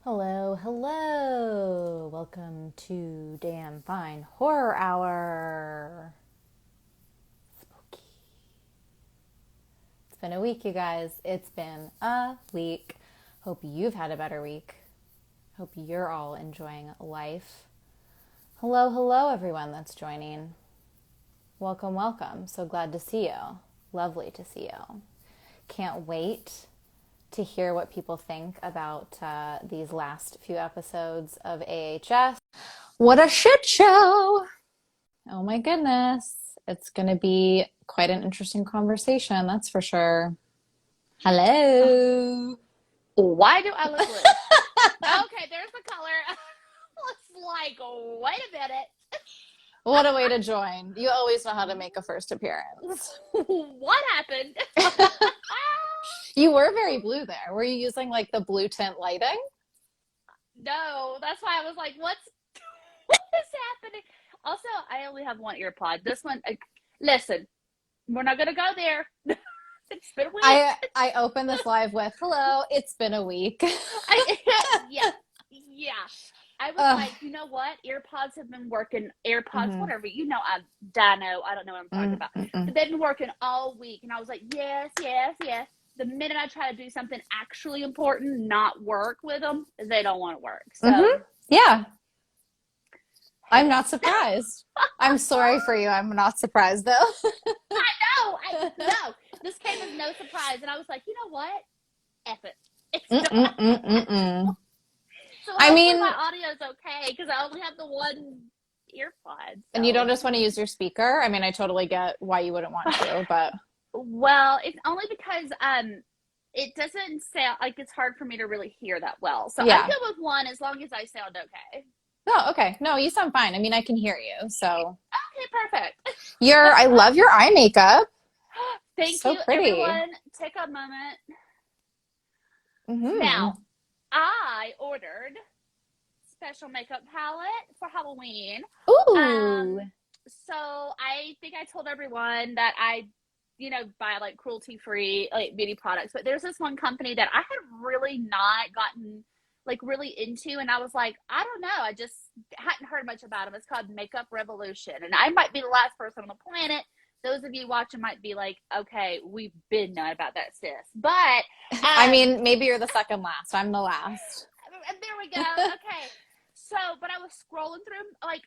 Hello, hello. Welcome to Damn Fine Horror Hour. Spooky. It's been a week, you guys. It's been a week. Hope you've had a better week. Hope you're all enjoying life. Hello, hello, everyone that's joining. Welcome, welcome. So glad to see you. Lovely to see you. Can't wait to hear what people think about these last few episodes of AHS. What a shit show! Oh my goodness. It's going to be quite an interesting conversation, that's for sure. Hello. Why do I look blue? Okay, there's the color. It's like, wait a minute. What a way to join. You always know how to make a first appearance. What happened? You were very blue there. Were you using like the blue tint lighting? No, that's why I was like, what is happening? Also, I only have one ear pod. This one, listen, we're not going to go there. It's been a week. I opened this live with, hello, it's been a week. Yeah. I was Ugh. like, you know what? Earpods have been working. AirPods, whatever. You know, I'm Dino. I don't know what I'm talking about. But they've been working all week. And I was like, yes. The minute I try to do something actually important, not work with them, they don't want to work. So, Yeah. I'm not surprised. I'm sorry for you. I'm not surprised, though. I know. This came as no surprise. And I was like, you know what? F it. It's done. So I mean, my audio's okay because I only have the one earpod. So. And you don't just want to use your speaker? I mean, I totally get why you wouldn't want to, but... Well, it's only because it doesn't sound like it's hard for me to really hear that well. So Yeah. I'm good with one as long as I sound okay. Oh, okay. No, you sound fine. I mean, I can hear you, so... Okay, perfect. I love your eye makeup. Thank so you, pretty. everyone. Take a moment. Now, I ordered special makeup palette for Halloween. Ooh. So I think I told everyone that I buy like cruelty-free like beauty products, but there's this one company that I had really not gotten like really into, and I was like, I don't know, I just hadn't heard much about them. It's called Makeup Revolution, and I might be the last person on the planet. Those of you watching might be like, okay, we've been knowing about that, sis. But I mean, maybe you're the second last. I'm the last. There we go. Okay. So, but I was scrolling through, like,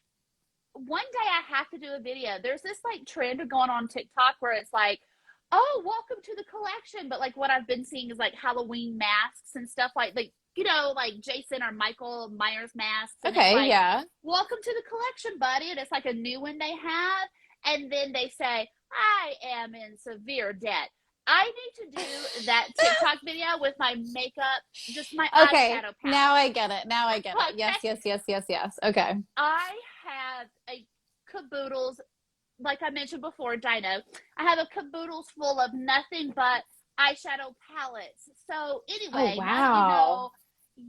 one day I have to do a video. There's this like trend going on TikTok where it's like, oh, welcome to the collection. But like what I've been seeing is like Halloween masks and stuff like like Jason or Michael Myers masks. And okay, like, yeah. Welcome to the collection, buddy. And it's like a new one they have. And then they say, I am in severe debt. I need to do that TikTok video with my makeup, just my eyeshadow palette. Now I get it. Okay. Yes. Okay. I have a caboodles, like I mentioned before, Dino. I have a caboodles full of nothing but eyeshadow palettes. So anyway, wow. Now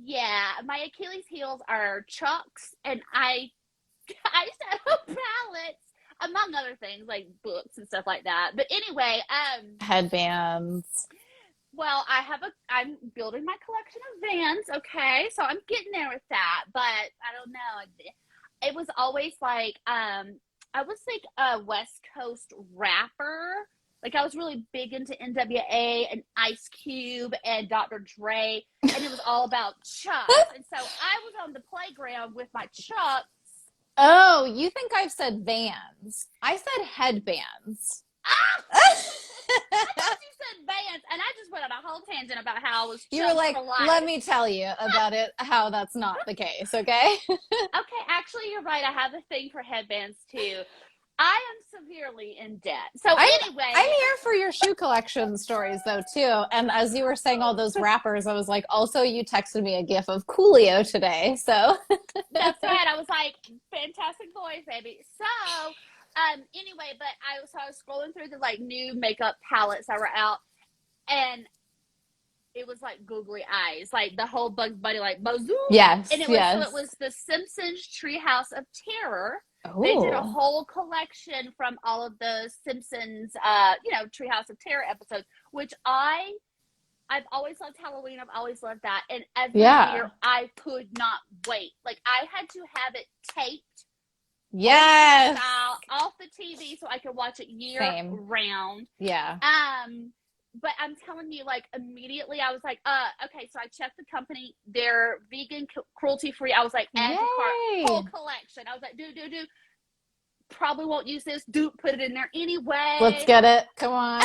yeah, my Achilles heels are Chucks and eyeshadow palettes, among other things like books and stuff like that. But anyway, headbands. Well, I'm building my collection of Vans, okay? So I'm getting there with that, but I don't know. It was always like, I was like a West Coast rapper. Like I was really big into NWA and Ice Cube and Dr. Dre, and it was all about Chucks. And so I was on the playground with my Chucks. Oh, you think I've said Vans. I said headbands. Ah! I thought you said Vans, and I just went on a whole tangent about how I was Chucks. You were like, for life. Let me tell you about it, how that's not the case, okay? Okay, actually, you're right. I have a thing for headbands, too. I am severely in debt. So anyway. I'm here for your shoe collection stories, though, too. And as you were saying all those rappers, I was like, also, you texted me a gif of Coolio today, so. That's right. I was like, fantastic voice, baby. So, anyway, but I was scrolling through the, like, new makeup palettes that were out, and it was like googly eyes, like the whole Bugs Bunny, like, bazoo. Yes, and it was the Simpsons Treehouse of Terror. Ooh. They did a whole collection from all of the Simpsons, Treehouse of Terror episodes, which I I've always loved Halloween. I've always loved that. And every Yeah. year I could not wait. Like I had to have it taped Yes. style off the TV so I could watch it year Same. round. Yeah. But I'm telling you, like immediately I was like, okay, so I checked the company. They're vegan, cruelty free. I was like, add to cart, whole collection. I was like, do. Probably won't use this. Put it in there anyway. Let's get it. Come on.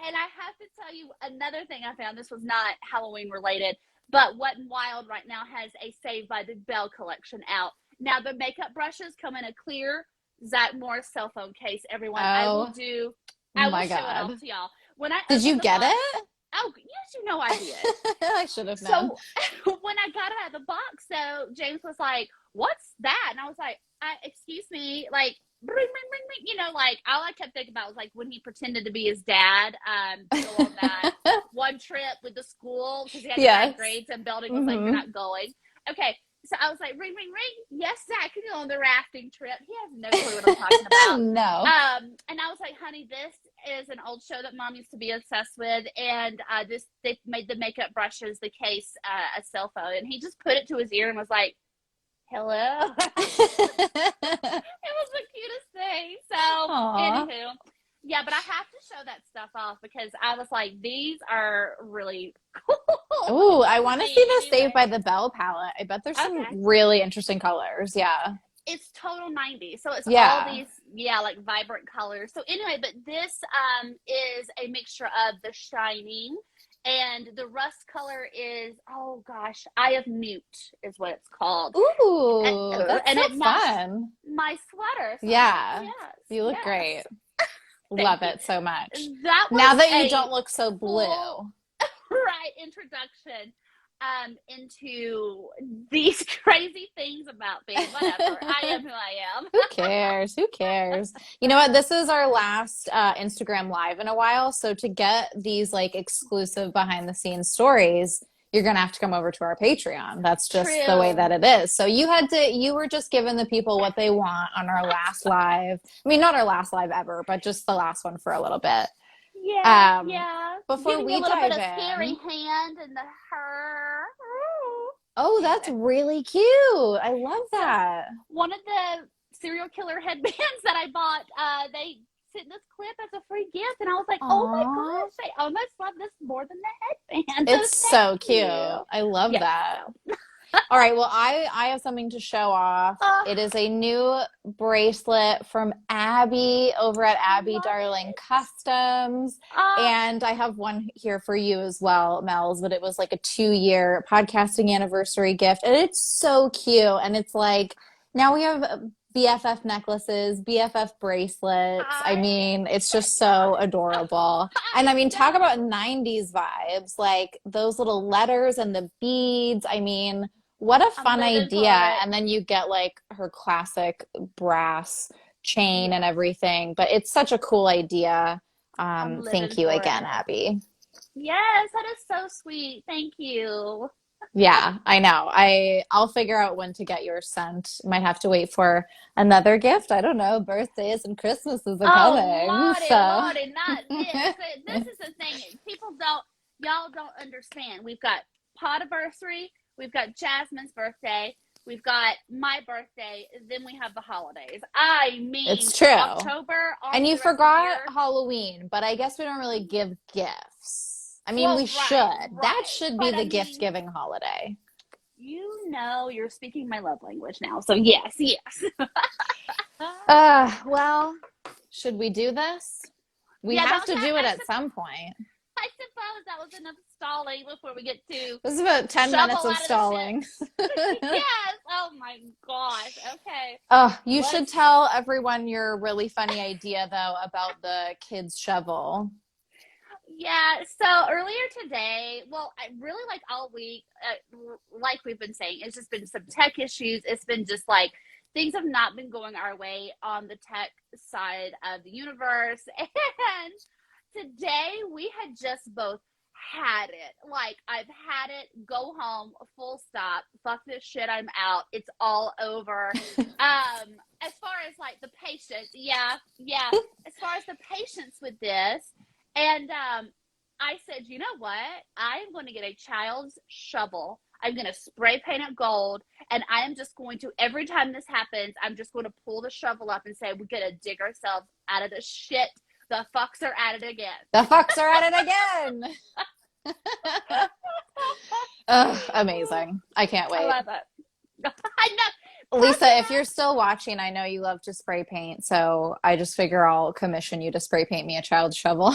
And I have to tell you another thing I found. This was not Halloween related, but Wet n Wild right now has a Saved by the Bell collection out. Now the makeup brushes come in a clear Zach Morris cell phone case. Everyone, I will show it off to y'all. Did you get it? Oh, yes, you know I did. I should have known. So when I got it out of the box, so James was like, "What's that?" And I was like, "Excuse me, like." Ring, ring, ring, ring. You know, like all I kept thinking about was like when he pretended to be his dad, to go on that one trip with the school because he had bad grades and Belding was like, "You're not going." Okay, so I was like, "Ring, ring, ring." Yes, Zach can go on the rafting trip. He has no clue what I'm talking about. No. And I was like, "Honey, this is an old show that Mom used to be obsessed with, and they made the makeup brushes, the case, a cell phone." And he just put it to his ear and was like, "Hello." It was the cutest thing. So, anywho, yeah, but I have to show that stuff off because I was like, these are really cool. Ooh, I want to see the Saved by the Bell palette. I bet there's some really interesting colors. Yeah. It's total 90s. So it's all these, like vibrant colors. So anyway, but this is a mixture of The Shining. And the rust color is, oh gosh, Eye of Newt is what it's called. Ooh, that's so fun. My sweater. So yeah. Yes, you look great. Love it so much. Now that you don't look so blue. Right, introduction into these crazy things about me. Whatever. I am who I am. Who cares? Who cares? You know what? This is our last Instagram Live in a while. So to get these like exclusive behind the scenes stories, you're going to have to come over to our Patreon. That's just the way that it is. So you were just giving the people what they want on our last live. I mean, not our last live ever, but just the last one for a little bit. Yeah, Before giving we a little dive bit of in, scary hand and the her. Oh, that's really cute. I love that. One of the serial killer headbands that I bought, they sent this clip as a free gift, and I was like, oh my gosh, I almost love this more than the headband. It's so cute. I love that. All right, well, I have something to show off. It is a new bracelet from Abby over at Abby Darling Customs. And I have one here for you as well, Mel's, but it was like a 2-year podcasting anniversary gift. And it's so cute. And it's like, now we have BFF necklaces, BFF bracelets. I mean, it's just so adorable. And I mean, talk about 90s vibes, like those little letters and the beads. I mean, what a fun idea. And then you get like her classic brass chain and everything. But it's such a cool idea. Thank you again, Abby. Yes, that is so sweet. Thank you. Yeah, I know. I'll figure out when to get yours sent. Might have to wait for another gift. I don't know. Birthdays and Christmases are coming. Lordy, not this. This is the thing. Y'all don't understand. We've got Podiversary. We've got Jasmine's birthday. We've got my birthday. Then we have the holidays. I mean, it's true. October. And you forgot Halloween, but I guess we don't really give gifts. I mean, we should. Right. That should be the gift-giving holiday. You know, you're speaking my love language now. So yes. Well, should we do this? We have to do it at some point. I suppose that was enough stalling before we get to. This is about 10 minutes of stalling. Yes. Oh my gosh. Okay. Oh, you should tell everyone your really funny idea though about the kids' shovel. Yeah. So earlier today, I really like all week, like we've been saying, it's just been some tech issues. It's been just like things have not been going our way on the tech side of the universe. And today we had just both had it. Like, I've had it, go home, full stop, fuck this shit, I'm out, it's all over. As far as like the patience, as far as the patience with this, and I said, you know what? I'm going to get a child's shovel. I'm going to spray paint it gold. And I am just going to, every time this happens, I'm just going to pull the shovel up and say, we're going to dig ourselves out of this shit. The fucks are at it again. The fucks are at it again. Ugh, amazing. I can't I wait. love it. I know. Lisa, if you're still watching, I know you love to spray paint, so I just figure I'll commission you to spray paint me a child's shovel.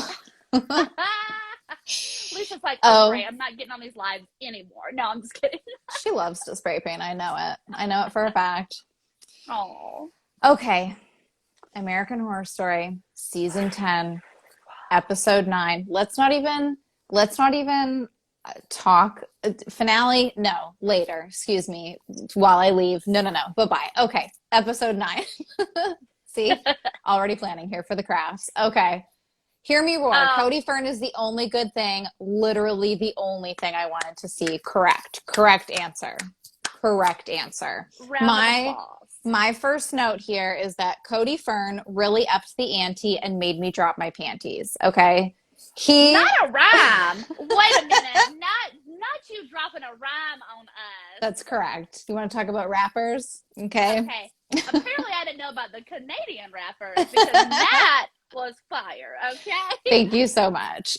Lisa's like, Oh, great. I'm not getting on these lives anymore. No, I'm just kidding. she loves to spray paint. I know it. I know it for a fact. Oh. Okay. American Horror Story, season 10, episode 9. Let's not even talk finale. No, later. Excuse me. While I leave. No. Bye-bye. Okay. Episode 9. See? Already planning here for the crafts. Okay. Hear me roar. Cody Fern is the only good thing, literally the only thing I wanted to see. Correct. Correct answer. Correct answer. Round of applause. My first note here is that Cody Fern really upped the ante and made me drop my panties. Okay. Not a rhyme. Wait a minute. Not you dropping a rhyme on us. That's correct. You want to talk about rappers? Okay. Okay. Apparently I didn't know about the Canadian rappers because that was fire. Okay. Thank you so much.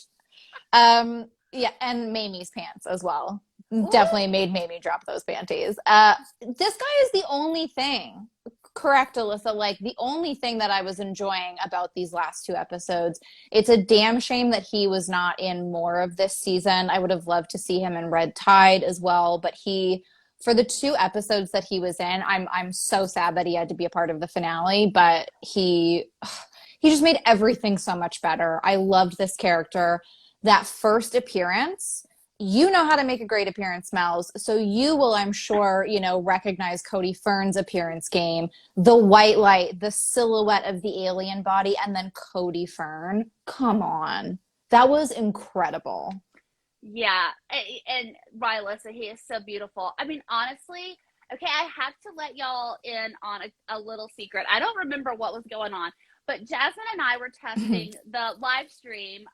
Yeah, and Mamie's pants as well. Definitely made Mamie drop those panties. This guy is the only thing. Correct, Alyssa. Like, the only thing that I was enjoying about these last 2 episodes. It's a damn shame that he was not in more of this season. I would have loved to see him in Red Tide as well, but for the 2 episodes that he was in, I'm so sad that he had to be a part of the finale, but he just made everything so much better. I loved this character. That first appearance, you know how to make a great appearance, Mel's. So you will, I'm sure, recognize Cody Fern's appearance game, the white light, the silhouette of the alien body, and then Cody Fern. Come on. That was incredible. Yeah. And Rylissa, he is so beautiful. I mean, honestly, okay, I have to let y'all in on a little secret. I don't remember what was going on. But Jasmine and I were testing the live stream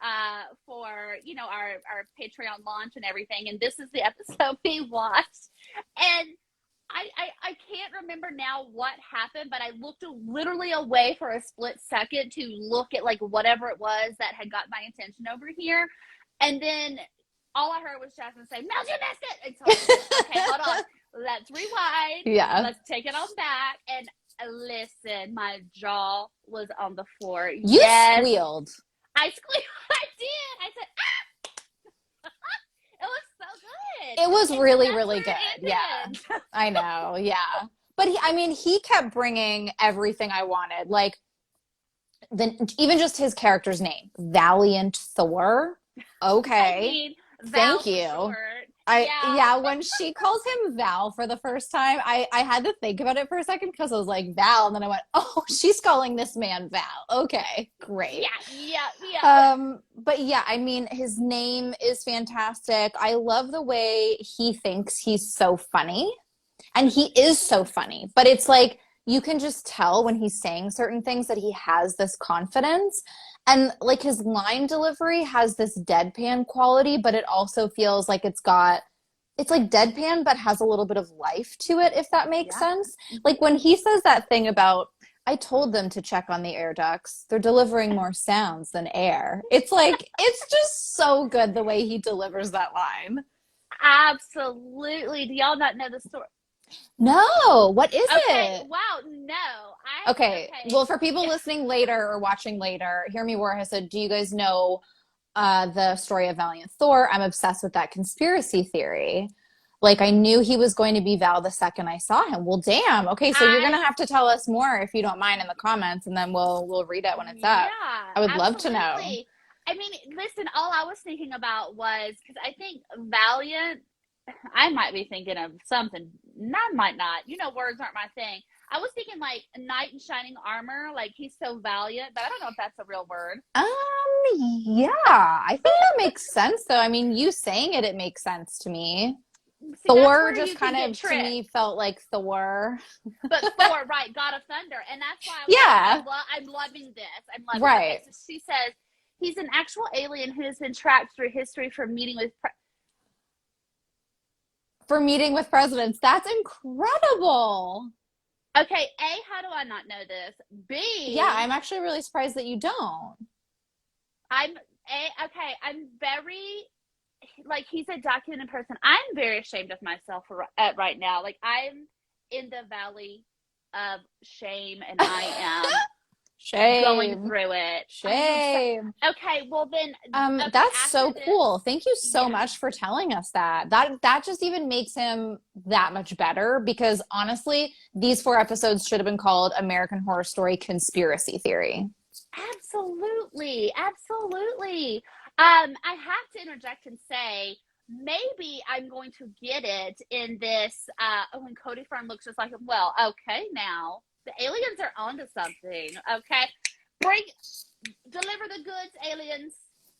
for, our Patreon launch and everything. And this is the episode we watched. And I can't remember now what happened, but I looked literally away for a split second to look at like whatever it was that had got my attention over here. And then all I heard was Jasmine say, Mel, you missed it. And so I said, okay, hold on. Let's rewind. Yeah. Let's take it on back. And listen, my jaw was on the floor. You squealed. I squealed. I did. I said, it was so good. It was really, really good. Yeah. I know. Yeah. But he kept bringing everything I wanted. Like, even just his character's name, Valiant Thor. Okay. Thank you. When she calls him Val for the first time, I had to think about it for a second because I was like, Val, and then I went, oh, she's calling this man Val. Okay, great. Yeah. But yeah, his name is fantastic. I love the way he thinks he's so funny, and he is so funny, but it's like, you can just tell when he's saying certain things that he has this confidence. And like his line delivery has this deadpan quality, but it also feels like it's like deadpan, but has a little bit of life to it, if that makes sense. Like when he says that thing about, I told them to check on the air ducts. They're delivering more sounds than air. It's like, it's just so good the way he delivers that line. Absolutely. Do y'all not know the story? No, what is it? Wow, no. Okay. Well, for people listening later or watching later, Hear Me Roar has said, do you guys know the story of Valiant Thor? I'm obsessed with that conspiracy theory. Like, I knew he was going to be Val the second I saw him. Well, damn. Okay, so you're going to have to tell us more if you don't mind in the comments, and then we'll read it when it's up. I would love to know. Listen, all I was thinking about was, because I think Valiant, I might be thinking of something. I might not. Words aren't my thing. I was thinking like knight in shining armor, like he's so valiant, but I don't know if that's a real word. Yeah, I think that makes sense though. You saying it makes sense to me. See, Thor just kind of to me felt like Thor. But Thor, right, God of Thunder, and that's why I'm loving this. I'm loving right. it. So she says He's an actual alien who has been tracked through history for meeting with presidents. That's incredible. Okay, A, how do I not know this? Yeah, B, I'm actually really surprised that you don't. I'm very, like, he's a documented person. I'm very ashamed of myself right now. Like, I'm in the valley of shame, and I am going Shame. through it. I know. Shame. Okay, well then, okay, That's after so this, cool. Thank you so yeah, much for telling us that. That just even makes him that much better because honestly, these 4 episodes should have been called American Horror Story Conspiracy Theory. absolutely, absolutely. I have to interject and say, maybe I'm going to get it in this. When Cody Fern looks just like him. Well, okay, now the aliens are onto something. Okay, bring, deliver the goods, aliens.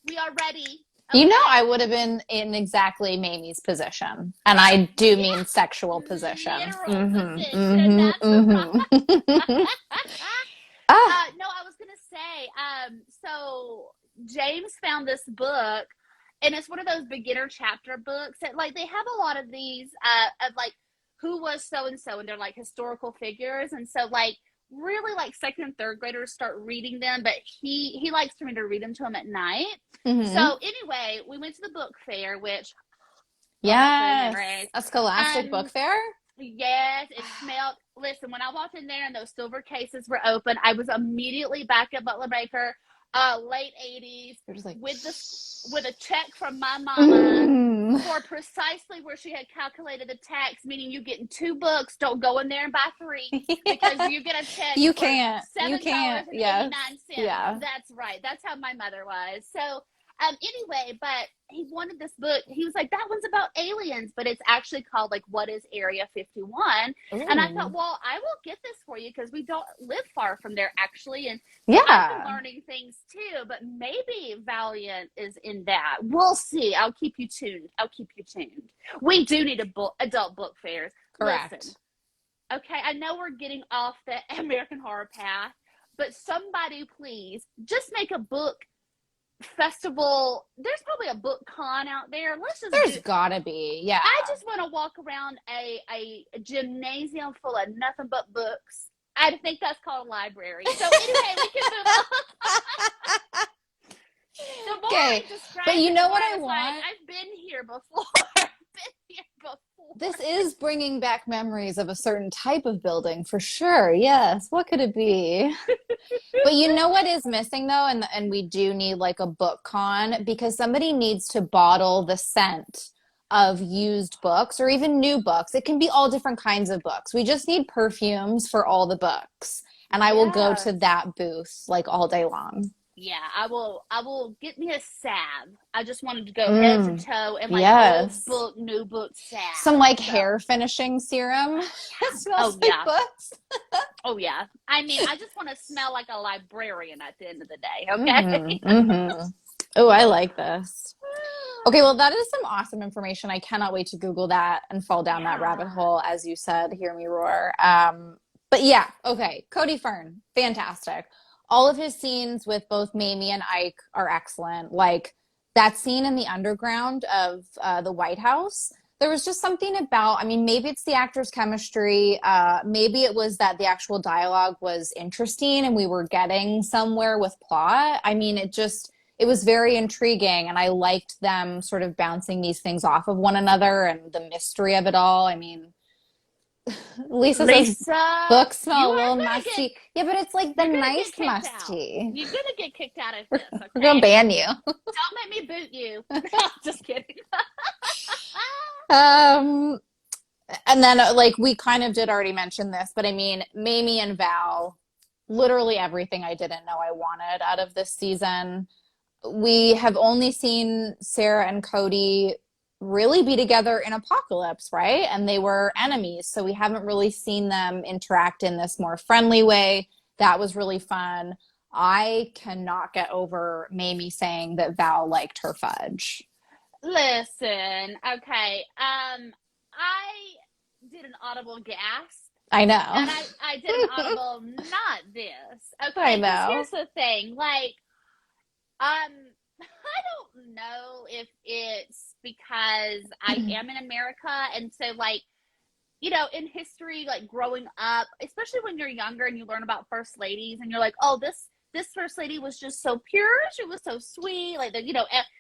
We are ready. You know, Okay. I would have been in exactly Mamie's position. And I do Yeah, mean sexual position. literal Mm-hmm. position. Mm-hmm. That's Mm-hmm. right. Ah, No, I was gonna say, so James found this book, and it's one of those beginner chapter books that, like, they have a lot of these, of like, who was so and so, and they're like historical figures, and so, like, really, like, second and third graders start reading them, but he likes for me to read them to him at night. mm-hmm. So anyway, we went to the book fair, which, throwback Yes. memories. A Scholastic book Um, fair? Yes, it smelled. Listen, when I walked in there and those silver cases were open, I was immediately back at Butler Baker, late 80s, You're just like, with a check from my mama mm. for precisely where she had calculated the tax, meaning you getting 2 books, don't go in there and buy 3 because Yeah. you get a check You for can't. You seven dollars can't. and eighty Yes. nine cents. Yeah. That's right. That's how my mother was. So anyway, but he wanted this book. He was like, that one's about aliens, but it's actually called, like, What is Area 51? And I thought, Ooh. well, I will get this for you because we don't live far from there, actually. And so I've been Yeah. learning things too, but maybe Valiant is in that. We'll see. I'll keep you tuned. I'll keep you tuned. We do need adult book fairs. Listen, Correct. okay, I know we're getting off the American Horror path, but somebody please just make a book festival. There's probably a book con out there. Let's just There's do. gotta be. Yeah. I just want to walk around a gymnasium full of nothing but books. I think that's called a library. So anyway, we can move on. The more I Okay. describe But you it, know the more what I I was like, want? I've been here before. I've been here before. This is bringing back memories of a certain type of building for sure. Yes. What could it be? But you know what is missing though, and we do need like a book con because somebody needs to bottle the scent of used books or even new books. It can be all different kinds of books. We just need perfumes for all the books. And I will go to Yes. that booth like all day long. Yeah, I will get me a salve. I just wanted to go head to Mm, toe in, like, old yes. book, new book Some salve. like So, hair finishing serum that smells oh like yeah. books. Oh yeah. I mean, I just want to smell like a librarian at the end of the day, okay? Mm-hmm. Mm-hmm. Oh, I like this. Okay, well, that is some awesome information. I cannot wait to Google that and fall down that rabbit Yeah. hole, as you said, hear me roar. But yeah, okay, Cody Fern, fantastic. All of his scenes with both Mamie and Ike are excellent. Like that scene in the underground of the White House, there was just something about, I mean, maybe it's the actors' chemistry. Maybe it was that the actual dialogue was interesting and we were getting somewhere with plot. I mean, it was very intriguing and I liked them sort of bouncing these things off of one another and the mystery of it all. I mean, Lisa says Lisa, books you smell a are little gonna get musty. Yeah, but it's like the you're gonna get nice kicked out. musty. You're gonna get kicked out of this, We're gonna okay? ban you. Don't make me boot you. Just kidding. Um, and then like we kind of did already mention this, but I mean, Mamie and Val, literally everything I didn't know I wanted out of this season. We have only seen Sarah and Cody really be together in Apocalypse, right? And they were enemies, so we haven't really seen them interact in this more friendly way. That was really fun. I cannot get over Mamie saying that Val liked her fudge. Listen, okay. I did an audible gasp, I know. and I did an audible not this. I Okay, because know. here's the thing, like, Um, I don't know if it's because I am in America, and so like in history, like growing up, especially when you're younger and you learn about first ladies, and you're like, oh, this first lady was just so pure, she was so sweet. Like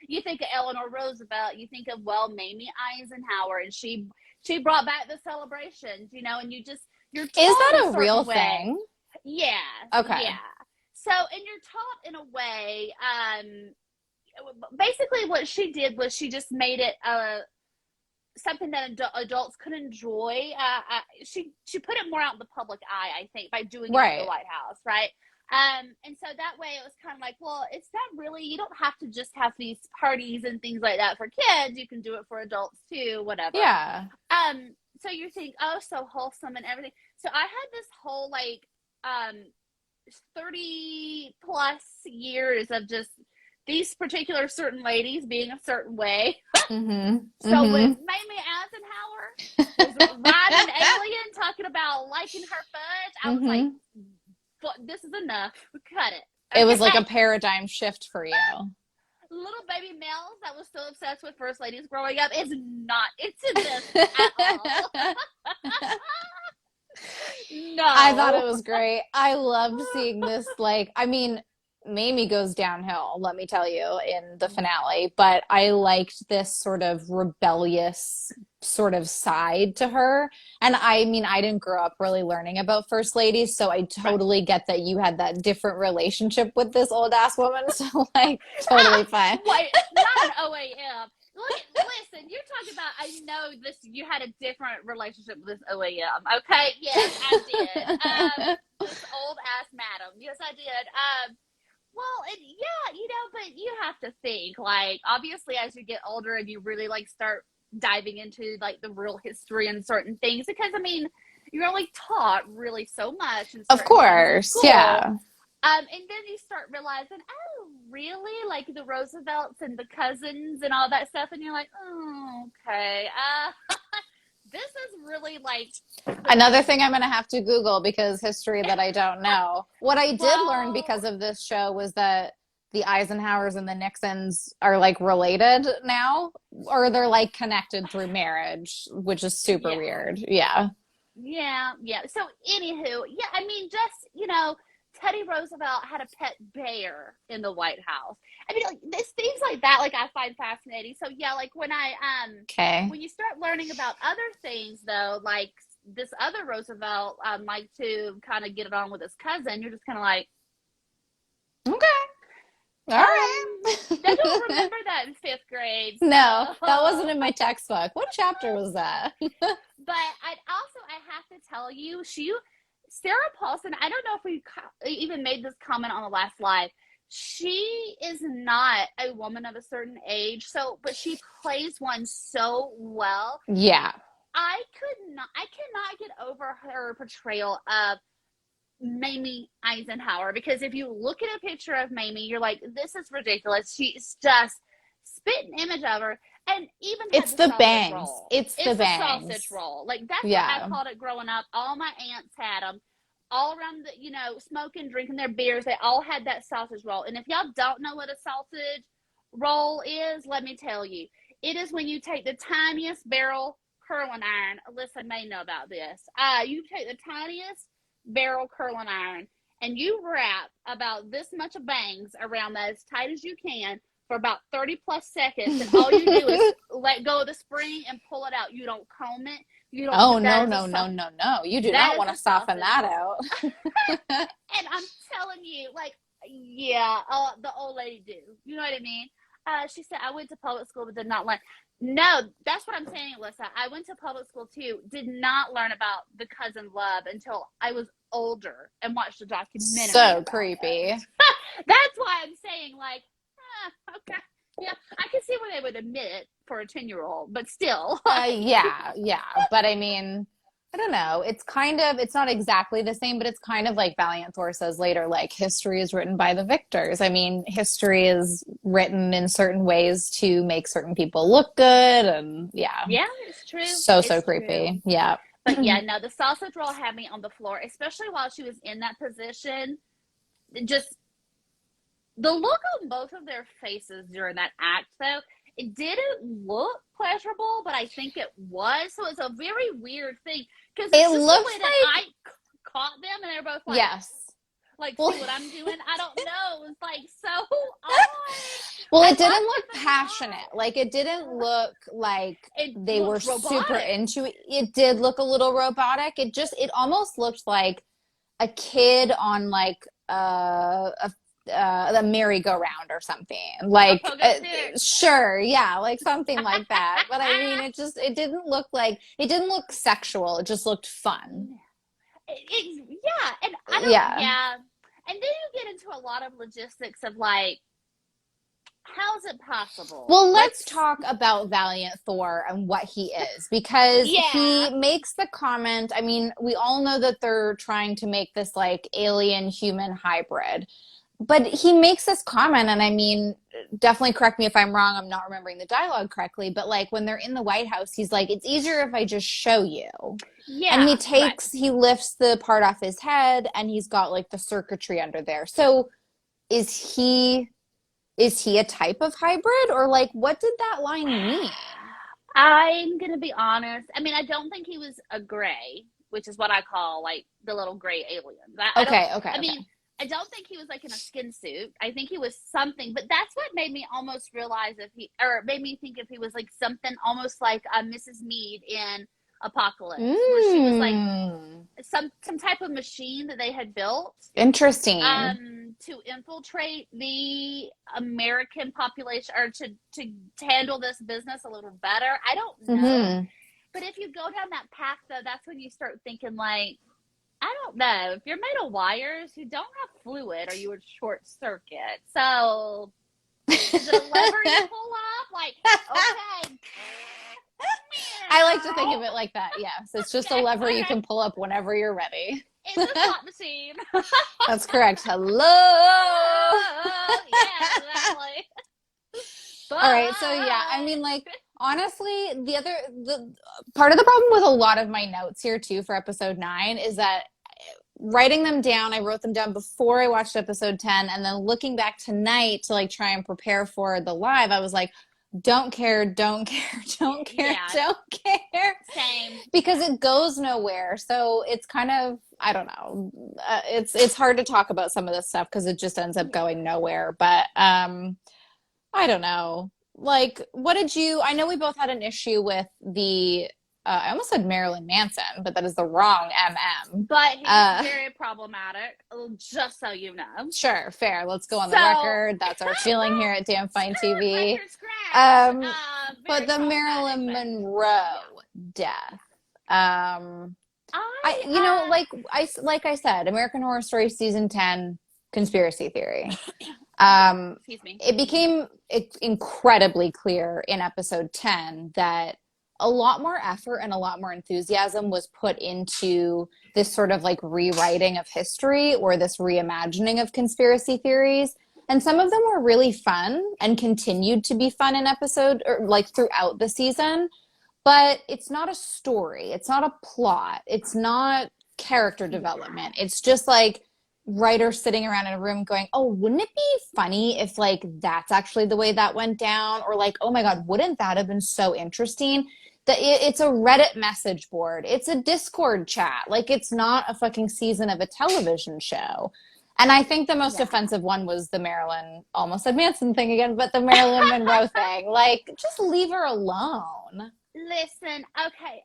you think of Eleanor Roosevelt, you think of Mamie Eisenhower, and she brought back the celebrations, and you're Is taught in that a a real certain way. thing? Yeah, Okay. yeah. So, and you're taught in a way. Basically, what she did was she just made it something that adults could enjoy. She put it more out in the public eye, I think, by doing it at the Right. White House, right? And so that way it was kind of like, well, it's not really. You don't have to just have these parties and things like that for kids. You can do it for adults too, whatever. Yeah. So you think, oh, so wholesome and everything. So I had this whole like 30 plus years of just these particular certain ladies being a certain way. Mm-hmm. So Mm-hmm. when Mamie Eisenhower was riding an alien talking about liking her fudge, I was like, Mm-hmm. this is enough. Cut it. It was like a Okay. paradigm shift for you. Little baby Mel's that was still obsessed with first ladies growing up is not into this at all. I thought it No. was great. I loved seeing this. Like, I mean, Mamie goes downhill, let me tell you, in the finale, but I liked this sort of rebellious sort of side to her. And I mean, I didn't grow up really learning about first ladies, so I Right. totally get that you had that different relationship with this old ass woman. So, like, totally fine. Wait, not an OAM. Listen, you're talking about. I know this. You had a different relationship with this OAM. Okay, yes, I did. This old ass madam. Yes, I did. Well, yeah, but you have to think like obviously as you get older and you really like start diving into like the real history and certain things because I mean you're only taught really so much in Of certain things in course, school. yeah. And then you start realizing, oh, really? Like the Roosevelts and the cousins and all that stuff, and you're like, oh, okay. This is really like Another putting. thing I'm going to have to Google because history that I don't know. What I did learn Well, because of this show was that the Eisenhowers and the Nixons are like related now, or they're like connected through marriage, which is super yeah, weird. Yeah. yeah. So, anywho, yeah, I mean, just Teddy Roosevelt had a pet bear in the White House. I mean, like this things like that, like I find fascinating. So, yeah, like Okay. when you start learning about other things, though, like this other Roosevelt, like to kind of get it on with his cousin, you're just kind of like, Okay. All um, I right. don't remember that in fifth grade, No, that wasn't so. in my textbook. What chapter was that? But I have to tell you, Sarah Paulson. I don't know if we even made this comment on the last live. She is not a woman of a certain age, so but she plays one so well. Yeah. I cannot get over her portrayal of Mamie Eisenhower because if you look at a picture of Mamie, you're like, this is ridiculous. She's just spit an image of her and even had It's the the sausage bangs. roll. It's the It's the sausage bangs. roll. Like that's what I Yeah. called it growing up. All my aunts had them. All around the, smoking, drinking their beers. They all had that sausage roll. And if y'all don't know what a sausage roll is, let me tell you. It is when you take the tiniest barrel curling iron. Alyssa may know about this. You take the tiniest barrel curling iron and you wrap about this much of bangs around that as tight as you can for about 30 plus seconds and all you do is let go of the spring and pull it out. You don't comb it. You don't Oh, put that no, as a no, no, no, no. You do that not is want to a soften sausage that roll. out. And I'm telling you, like, yeah, the old lady do. You know what I mean? She said, I went to public school but did not learn. No, that's what I'm saying, Alyssa. I went to public school too, did not learn about the cousin love until I was older and watched a documentary So about it. creepy. That's why I'm saying, like, okay. Yeah, I can see where they would admit it for a 10-year-old, but still, like, Yeah, yeah. But I mean, I don't know. It's not exactly the same, but it's kind of like Valiant Thor says later, like history is written by the victors. I mean, history is written in certain ways to make certain people look good. And yeah, yeah, it's true. so, so It's true. creepy. Yeah. But yeah, no, the sausage roll had me on the floor, especially while she was in that position. Just the look on both of their faces during that act, though, it didn't look pleasurable, but I think it was. So it's a very weird thing because It it's just the way looked that like, I caught them, and they're both yes. Well, see what I'm doing? I don't know. It was like so odd. well, I it didn't loved look it, but passionate. Like it didn't look like it they were looked super robotic. into it. It did look a little robotic. It almost looked like a kid on like a merry-go-round or something. A Like, pogo stick. sure, yeah, like something like that. But I mean, it didn't look sexual. It just looked fun. Yeah, and I don't, Yeah. yeah. And then you get into a lot of logistics of like, how is it possible? Well, let's Let's, talk about Valiant Thor and what he is because yeah, he makes the comment. I mean, we all know that they're trying to make this like alien human hybrid, but he makes this comment, and I mean, definitely correct me if I'm wrong. I'm not remembering the dialogue correctly, but like when they're in the White House, he's like, it's easier if I just show you. And yeah, right. he lifts the part off his head and he's got like the circuitry under there. So is he is he a type of hybrid or like what did that line mean? I'm gonna be honest. I mean, I don't think he was a gray, which is what I call like the little gray aliens. I don't. Okay, okay, I okay. mean, I don't think he was like in a skin suit. I think he was something, but that's what made me almost realize if he, or made me think if he was like something almost like Mrs. Mead in Apocalypse, where she was like Mm, some type of machine that they had built interesting. to infiltrate the American population or to handle this business a little better. I don't know. Hmm. But if you go down that path though, that's when you start thinking like, I don't know. If you're made of wires, you don't have fluid or you would short circuit. So is it a lever you pull up? Like, okay. I like to think of it like that. Yes, it's just a Okay, lever all you right. can pull up whenever you're ready. It's a slot machine. That's correct. Hello. Yeah, exactly. All right. So yeah, I mean like honestly, the part of the problem with a lot of my notes here too for episode 9 is that writing them down, I wrote them down before I watched episode 10 and then looking back tonight to like try and prepare for the live, I was like don't care, don't care, don't care, Yeah, don't care same. because it goes nowhere. So it's kind of I don't know. It's hard to talk about some of this stuff because it just ends up Yeah. going nowhere. But I don't know. Like, what did you? I know we both had an issue with the. I almost said Marilyn Manson, but that is the wrong MM. But he's Uh, very problematic, just so you know. sure, fair. Let's go on the So, record. That's our feeling here at Damn Fine TV. record scratch. Um, but Very the problematic, Marilyn but Monroe yeah. death. Um, I, like I said, American Horror Story season 10 conspiracy theory. yeah, Um, excuse me. it became incredibly clear in episode 10 that a lot more effort and a lot more enthusiasm was put into this sort of like rewriting of history or this reimagining of conspiracy theories. And some of them were really fun and continued to be fun in episode or like throughout the season. But it's not a story, it's not a plot, it's not character Yeah. development. It's just like writers sitting around in a room going, oh, wouldn't it be funny if like that's actually the way that went down? Or like, oh my God, wouldn't that have been so interesting? That it's a Reddit message board. It's a Discord chat. Like it's not a fucking season of a television show. And I think the most Yeah. offensive one was the Marilyn, almost said Manson thing again, but the Marilyn Monroe thing. Like, just leave her alone. Listen, okay,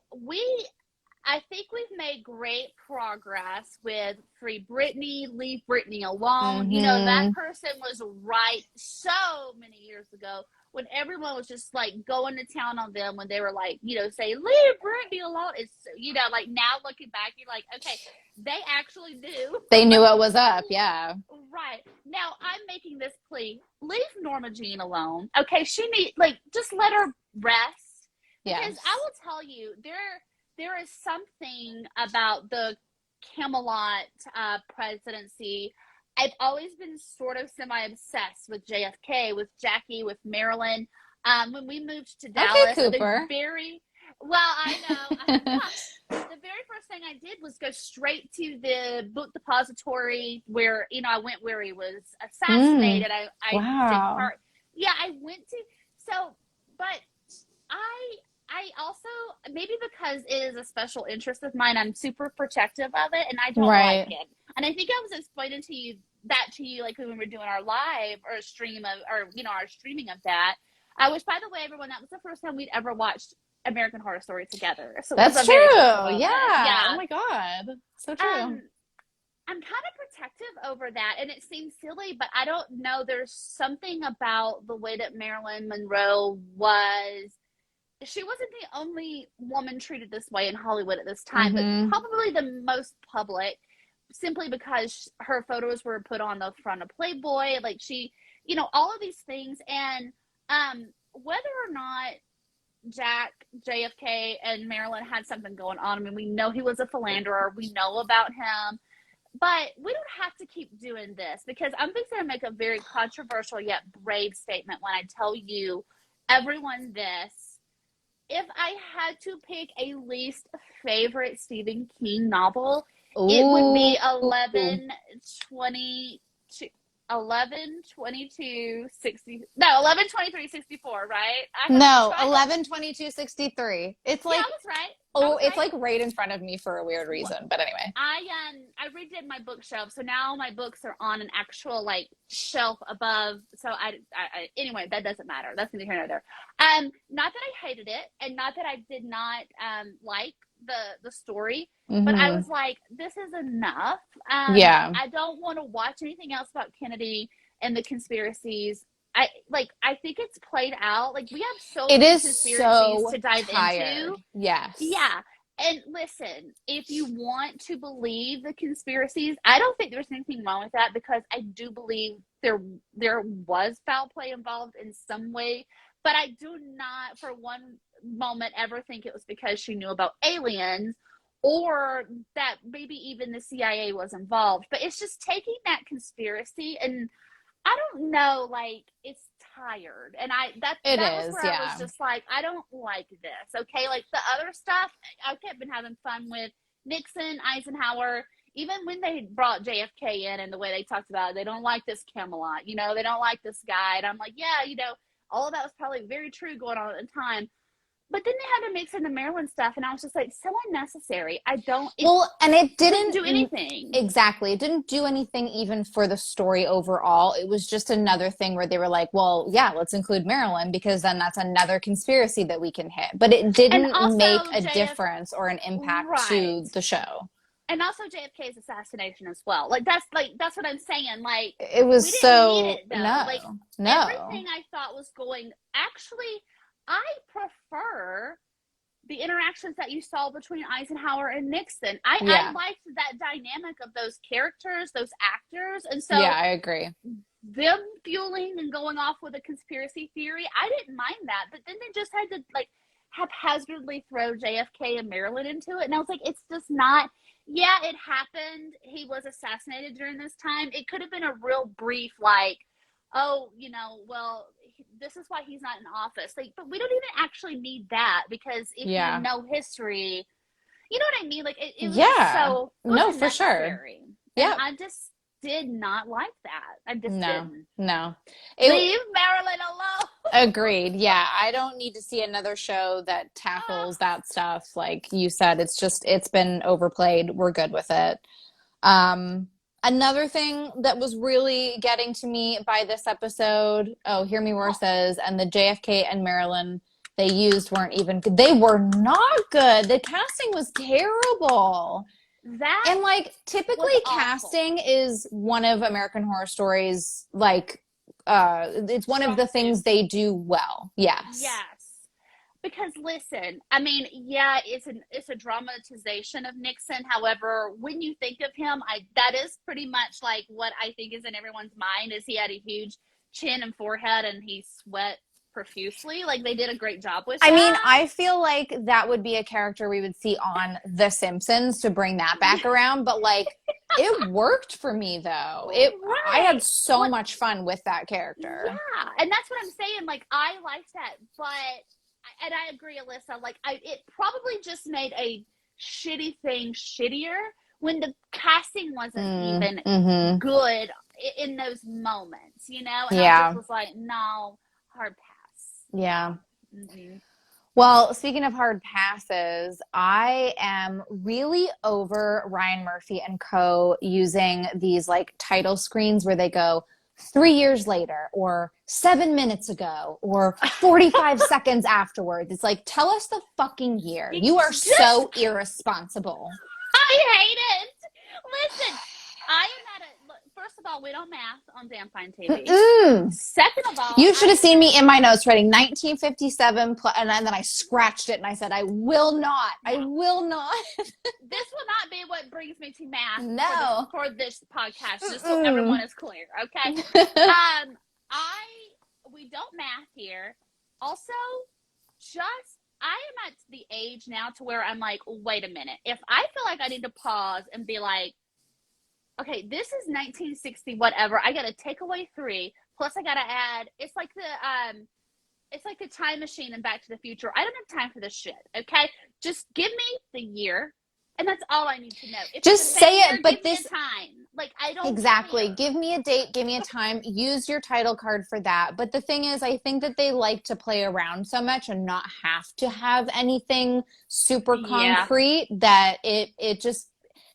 I think we've made great progress with Free Britney, Leave Britney Alone. You know, that Mm-hmm. person was right so many years ago when everyone was just like going to town on them when they were like, you know, say, Leave Britney Alone. It's, you know, like now looking back, you're like, okay, they actually do. They knew what was up. Yeah. Right. Now I'm making this plea. Leave Norma Jean alone. Okay, she need like just let her rest. Because I Yes. will tell you, there is something about the Camelot presidency. I've always been sort of semi-obsessed with JFK, with Jackie, with Marilyn. When we moved to Okay, Dallas, the Cooper. very well, I know. The very first thing I did was go straight to the book depository where, you know, I went where he was Mm, assassinated. I did wow. part, yeah, I went to, so, but I, I also, maybe because it is a special interest of mine, I'm super protective of it and I don't like Right. it. And I think I was explaining to you that to you, like when we were doing our live or stream of, or, you know, our streaming of that. Which, by the way, everyone, that was the first time we'd ever watched American Horror Story together. So it was That's a very special true. moment. Yeah. Oh Yeah. my God. So true. Um, I'm kind of protective over that, and it seems silly, but I don't know. There's something about the way that Marilyn Monroe was. She wasn't the only woman treated this way in Hollywood at this time, but Mm-hmm. probably the most public, simply because her photos were put on the front of Playboy. Like she, you know, all of these things, and whether or not Jack, JFK, and Marilyn had something going on. I mean, we know he was a philanderer. We know about him. But we don't have to keep doing this because I'm going to make a very controversial yet brave statement when I tell you, everyone, this. If I had to pick a least favorite Stephen King novel, it would Ooh. be 11/22/60. No, 11/23/64. Right? I have No, tried to. 11/22/63. It's Yeah, like, I was right. I oh, was it's right. like right in front of me for a weird reason. But anyway. I redid my bookshelf, so now my books are on an actual like shelf above. So anyway, that doesn't matter. That's neither here nor there. Not that I hated it, and not that I did not like the story, but I Mm-hmm. was like, this is enough. Yeah. I don't want to watch anything else about Kennedy and the conspiracies. I think it's played out. Like we have so It many is conspiracies so to dive into. tired. Yes. Yeah. And listen, if you want to believe the conspiracies, I don't think there's anything wrong with that because I do believe there was foul play involved in some way, but I do not for one moment ever think it was because she knew about aliens or that maybe even the CIA was involved. But it's just taking that conspiracy and I don't know, like it's tired. And It that was is. where I was Yeah. just like, I don't like this. Okay. Like the other stuff, I've been having fun with Nixon, Eisenhower, even when they brought JFK in and the way they talked about it, they don't like this Camelot, you know, they don't like this guy. And I'm like, yeah, you know, all of that was probably very true going on at the time. But then they had to mix in the Maryland stuff, and I was just like, so unnecessary. I don't. It Well, and it didn't do didn't anything. exactly. It didn't do anything even for the story overall. It was just another thing where they were like, well, yeah, let's include Marilyn because then that's another conspiracy that we can hit. But it And didn't make also a JF, difference or an impact right? to the show. And also JFK's assassination as well. Like that's what I'm saying. Like It we was didn't need so it though. Like no, no. everything I thought was going. Actually, I prefer the interactions that you saw between Eisenhower and Nixon. I Yeah. liked that dynamic of those characters, those actors, and Yeah, so I agree. them fueling and going off with a conspiracy theory, I didn't mind that. But then they just had to like haphazardly throw JFK and Maryland into it. And I was like, it's just not, yeah, it happened. He was assassinated during this time. It could have been a real brief, like, oh, you know, well, this is why he's not in office. Like, but we don't even actually need that because if you Yeah. know history, you know what I mean? Like, it was just Yeah. so, it was No, for sure. unnecessary. And Yep. I just did not like that. I just No. didn't. No. It Leave Marilyn alone. agreed. Yeah, I don't need to see another show that Ah, tackles that stuff. Like you said, it's been overplayed. We're good with it. Um, Another thing that was really getting to me by this episode, oh, Hear Me Roar oh, says, and the JFK and Marilyn they used weren't even good. They were not good. The casting was terrible. that And like was typically awful. casting is one of American Horror Stories like it's one of Strong the things suits. they do well. Yes. Yes. Because listen, I mean, yeah, it's a dramatization of Nixon. However, when you think of him, I that is pretty much like what I think is in everyone's mind is he had a huge chin and forehead and he sweat profusely. Like they did a great job with I mean, that. I feel like that would be a character we would see on The Simpsons to bring that back around, but like it worked for me though. It I had Right. so Well, much fun with that character. yeah, and that's what I'm saying. Like I liked that, but and I agree, Alyssa. Like it probably just made a shitty things shittier when the casting wasn't even Mm-hmm. good in those moments, you know? And I Yeah. just was like, no, hard pass. Yeah. Mm-hmm. Well, speaking of hard passes, I am really over Ryan Murphy and co using these like title screens where they go 3 years later or 7 minutes ago or 45 seconds afterwards. It's like, tell us the fucking year. You are so irresponsible. I hate it. Listen, I am at a. First of all, we don't math on Damn Fine TV. Mm-mm. Second of all, You should have seen me in my notes writing 1957, and then I scratched it and I said, I will not. No. I will not. This will not be what brings me to math no. for this podcast, just so everyone is clear, okay? We don't math here. Also, I am at the age now to where I'm like, wait a minute. If I feel like I need to pause and be like, okay, this is 1960 whatever. I got to take away 3, plus I got to add. It's like the time machine in Back to the Future. I don't have time for this shit. Okay, just give me the year, and that's all I need to know. If just say year, it, but give this me a time. Like I don't exactly. care. Give me a date. Give me a time. Use your title card for that. But the thing is, I think that they like to play around so much and not have to have anything super concrete that it just.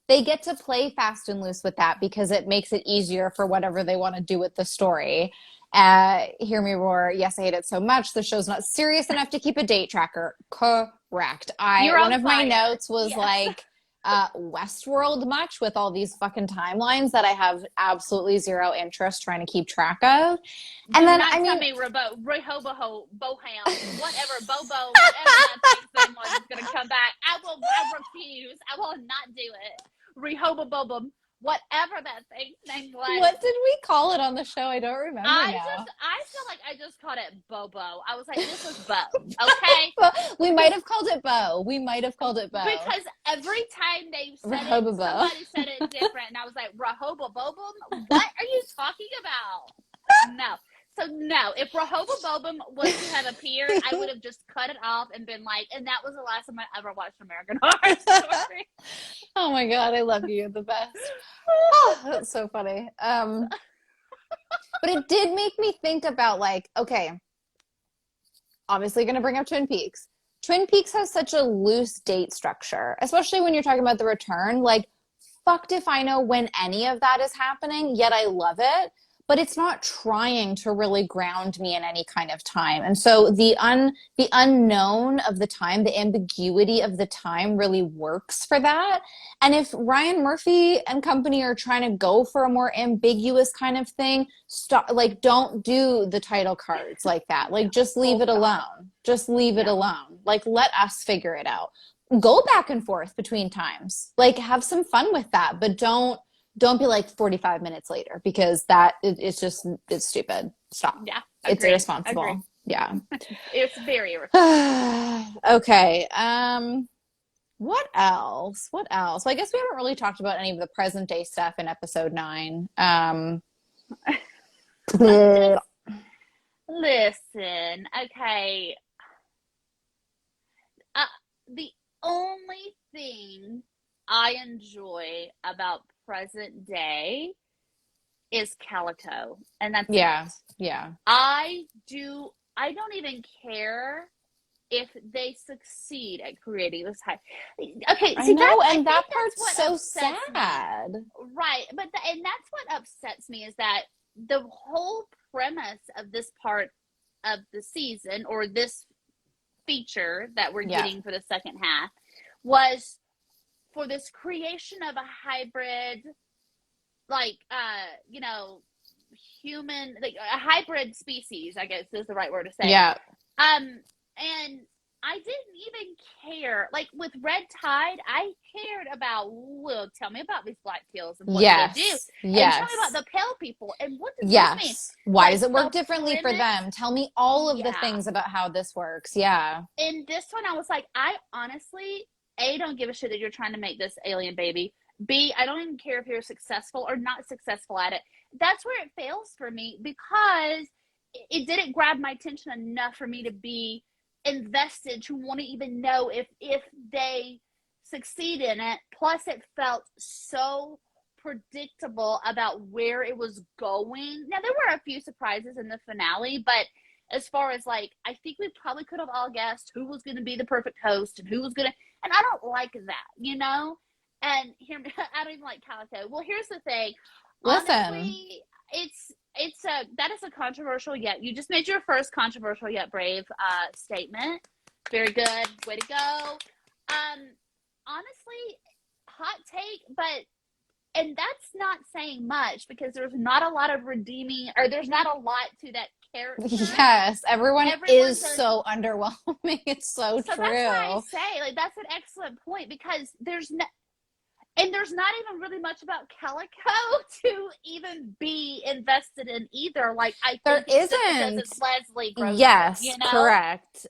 They get to play fast and loose with that because it makes it easier for whatever they want to do with the story. Hear me roar. Yes, I hate it so much. The show's not serious enough to keep a date tracker. Correct. One of my notes was like Westworld much with all these fucking timelines that I have absolutely zero interest trying to keep track of. And then I mean, Rehoboho, Boham, whatever, Bobo, whatever that thing's name was is gonna come back. I refuse. I will not do it. Rehobobobum, whatever that thing's name was. What did we call it on the show? I don't remember now. I feel like I just called it Bobo. I was like, this was Bo, okay? We might have called it Bo. Because every time they said it, somebody said it different. And I was like, Rehobobobum? What are you talking about? No. So no, if Rehobobobum was to have appeared, I would have just cut it off and been like, and that was the last time I ever watched American Horror Story. Oh my God, I love you. You're the best. Oh, that's so funny. But it did make me think about like, okay, obviously going to bring up Twin Peaks. Twin Peaks has such a loose date structure, especially when you're talking about the return. Like, fucked if I know when any of that is happening, yet I love it. But it's not trying to really ground me in any kind of time. And so the unknown of the time, the ambiguity of the time really works for that. And if Ryan Murphy and company are trying to go for a more ambiguous kind of thing, don't do the title cards like that. Like, just leave it alone. Just leave it alone. Like, let us figure it out. Go back and forth between times. Like, have some fun with that, but don't be like 45 minutes later because it's stupid. Stop. Yeah. It's irresponsible. Agreed. Yeah. It's very irresponsible. Okay. What else? Well, I guess we haven't really talked about any of the present day stuff in episode 9. Listen, okay. The only thing I enjoy about present day is Calico, and that's yeah. I don't even care if they succeed at creating this high. Okay, I know, and that part's so sad, right? But and that's what upsets me is that the whole premise of this part of the season or this feature that we're getting for the second half was for this creation of a hybrid, like, human, like a hybrid species, I guess is the right word to say. Yeah. And I didn't even care. Like with Red Tide, I cared about, well, tell me about these black teals and what they do. And tell me about the pale people and what does this mean? Why does it work differently for them? Tell me all of the things about how this works. Yeah. In this one, I was like, I honestly, A, don't give a shit that you're trying to make this alien baby. B, I don't even care if you're successful or not successful at it. That's where it fails for me because it didn't grab my attention enough for me to be invested to want to even know if they succeed in it. Plus, it felt so predictable about where it was going. Now, there were a few surprises in the finale, but as far as like, I think we probably could have all guessed who was going to be the perfect host and who was going to, and I don't like that, you know? And here, I don't even like Calico. Well, here's the thing. Listen, Honestly, it's a that is a controversial yet. You just made your first controversial yet brave statement. Very good. Way to go. Honestly, hot take, but and that's not saying much because there's not a lot of redeeming, or there's not a lot to that character. yes, everyone is so underwhelming. It's so So true. that's why I say, like, that's an excellent point because there's no, and there's not even really much about Calico to even be invested in either. Like, I think there it's just isn't. because it's Leslie Grossman, Yes, you know? correct.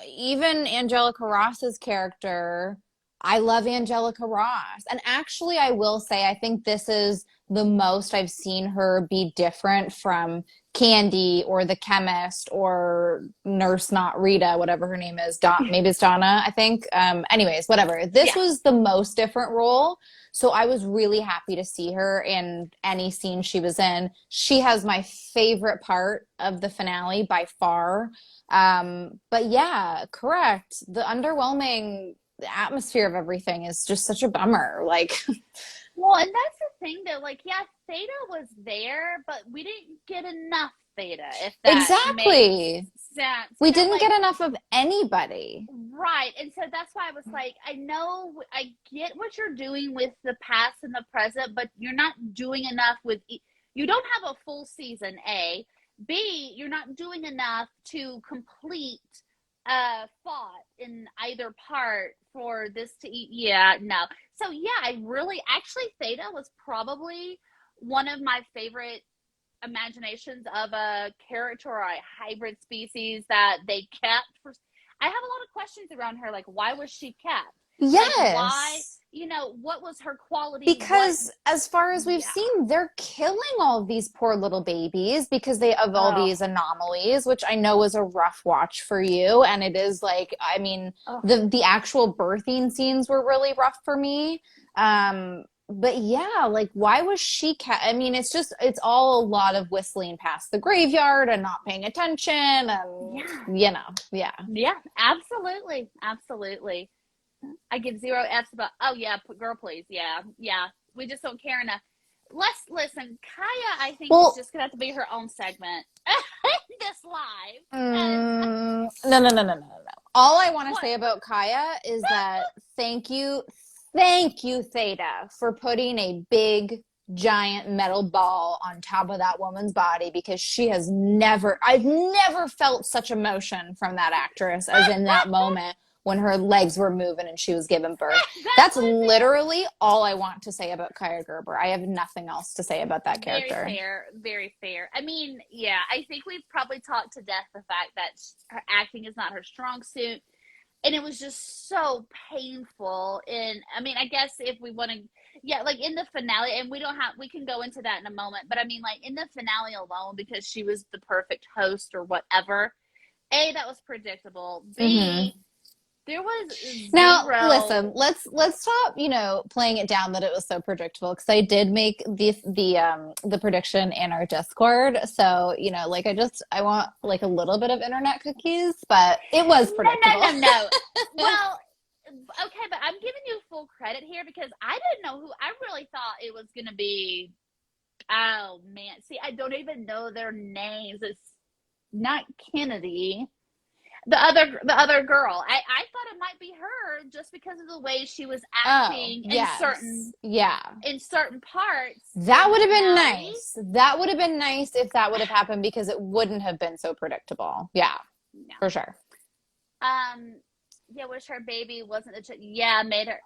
Even Angelica Ross's character, I love Angelica Ross. And actually, I will say, I think this is the most I've seen her be different from Candy or the chemist or Nurse Not Rita, whatever her name is. Maybe it's Donna, I think. Anyways, whatever. This was the most different role. So I was really happy to see her in any scene she was in. She has my favorite part of the finale by far. But yeah, correct. The underwhelming atmosphere of everything is just such a bummer. Like, well, and that's the thing though, like, yeah, Theta was there, but we didn't get enough Theta, if that exactly makes sense. We didn't get enough of anybody. Right. And so that's why I was like, I know, I get what you're doing with the past and the present, but you're not doing enough with, you don't have a full season, A. B, you're not doing enough to complete thought in either part for this to eat. Yeah, no. So yeah, actually Theta was probably one of my favorite imaginations of a character or a hybrid species that they kept for. I have a lot of questions around her, like, why was she kept? Yes. Like, why, what was her quality? Because as far as we've seen, they're killing all of these poor little babies because they have all these anomalies, which I know is a rough watch for you. And it is like, I mean, the actual birthing scenes were really rough for me. But yeah, like, why was she I mean, it's all a lot of whistling past the graveyard and not paying attention and, Yeah, absolutely. Absolutely. I give 0 F's about, girl, please. Yeah. We just don't care enough. Let's listen. Kaya, I think, is just going to have to be her own segment this live. No. All I want to say about Kaya is that thank you, Theta, for putting a big, giant metal ball on top of that woman's body because I've never felt such emotion from that actress as in that moment when her legs were moving and she was giving birth. That's literally all I want to say about Kaya Gerber. I have nothing else to say about that character. Very fair. I mean, yeah, I think we've probably talked to death the fact that her acting is not her strong suit. And it was just so painful. And I mean, I guess if we want to, like in the finale, and we can go into that in a moment, but I mean, like in the finale alone, because she was the perfect host or whatever, A, that was predictable. B, there was zero. Now, listen, let's stop, playing it down that it was so predictable, because I did make the prediction in our Discord. So, like, I want like a little bit of internet cookies, but it was predictable. No. Well, okay, but I'm giving you full credit here because I didn't know I really thought it was going to be, oh man. See, I don't even know their names. It's not Kennedy. The other girl. I thought it might be her just because of the way she was acting in certain parts. That would have been nice. That would have been nice if that would have happened because it wouldn't have been so predictable. Yeah, for sure. Wish her baby wasn't made her.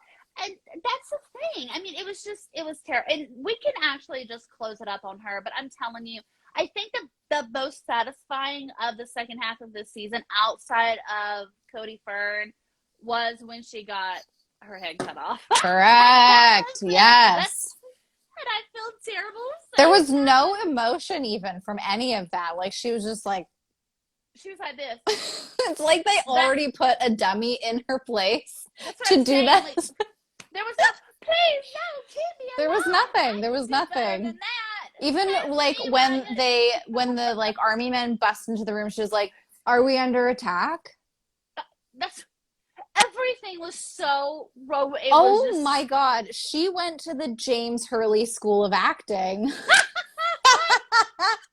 And that's the thing. I mean, it was terrible. And we can actually just close it up on her, but I'm telling you, I think the most satisfying of the second half of this season, outside of Cody Fern, was when she got her head cut off. Correct. Yes. And I feel terrible. There was no emotion even from any of that. Like, she was just like, She was like this. It's like they That already put a dummy in her place that's what to I'm do saying. that. Like there was no, please no, keep me There was alone. nothing. I There was can do better nothing. than that. Even Send like me when the like army men bust into the room, she was like, "Are we under attack?" That's everything was so it was Oh just my God. She went to the James Hurley School of Acting.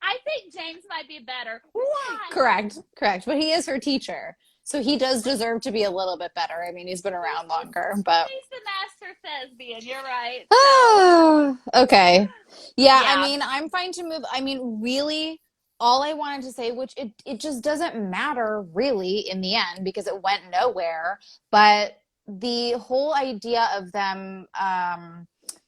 I think James might be better. Why? Correct, correct. But he is her teacher. So he does deserve to be a little bit better. I mean, he's been around longer, but He's the master thespian. You're right. So oh, okay. Yeah, I yeah. mean, I'm fine to move. I mean, really, all I wanted to say, which it just doesn't matter really in the end because it went nowhere, but the whole idea of them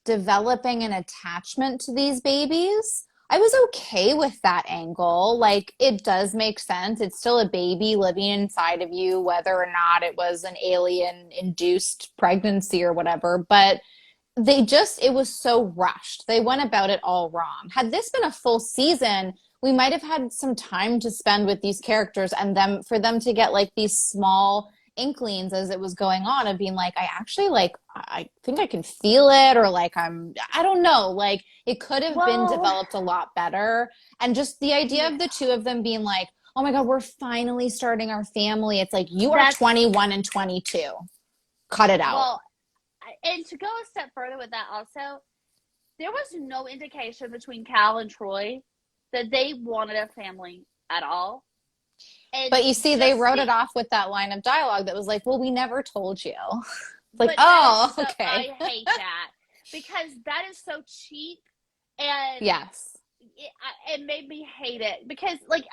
developing an attachment to these babies, I was okay with that angle. Like, it does make sense. It's still a baby living inside of you, whether or not it was an alien induced pregnancy or whatever. But it was so rushed. They went about it all wrong. Had this been a full season, we might have had some time to spend with these characters and for them to get like these small inklings as it was going on of being like, I actually like, I think I can feel it, or like I don't know, like it could have been Well, developed a lot better. And just the idea yeah. of the two of them being like, oh my God, we're finally starting our family. It's like, you are That's 21 and 22. Cut it out. well, and to go a step further with that also, there was no indication between Cal and Troy that they wanted a family at all. And But you see, they just wrote be it off with that line of dialogue that was like, well, we never told you. Like, but that is oh, so okay. I hate that because that is so cheap and Yes. it made me hate it because like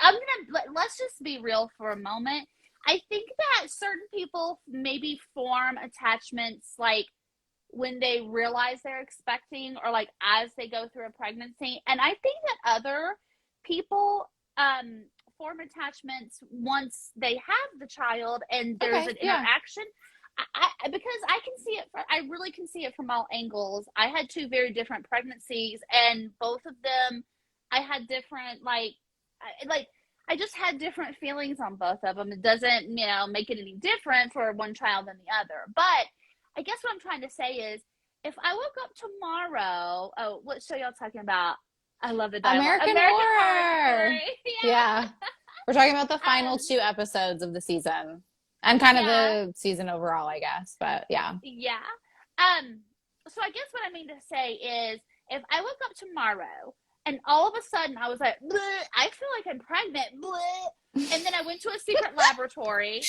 let's just be real for a moment. I think that certain people maybe form attachments like when they realize they're expecting or like as they go through a pregnancy, and I think that other people form attachments once they have the child and there's Okay. an Yeah. interaction. Because I can see it, I really can see it from all angles. I had two very different pregnancies, and both of them, I had different like I just had different feelings on both of them. It doesn't make it any different for one child than the other. But I guess what I'm trying to say is, if I woke up tomorrow, oh, what show y'all talking about? I love the dialogue. American American Horror Horror. Story. Yeah. We're talking about the final Um, two episodes of the season and kind of yeah, the season overall, I guess. But yeah. yeah. Um, so I guess what I mean to say is, if I woke up tomorrow and all of a sudden I was like, "Bleh, I feel like I'm pregnant," bleh, and then I went to a secret laboratory.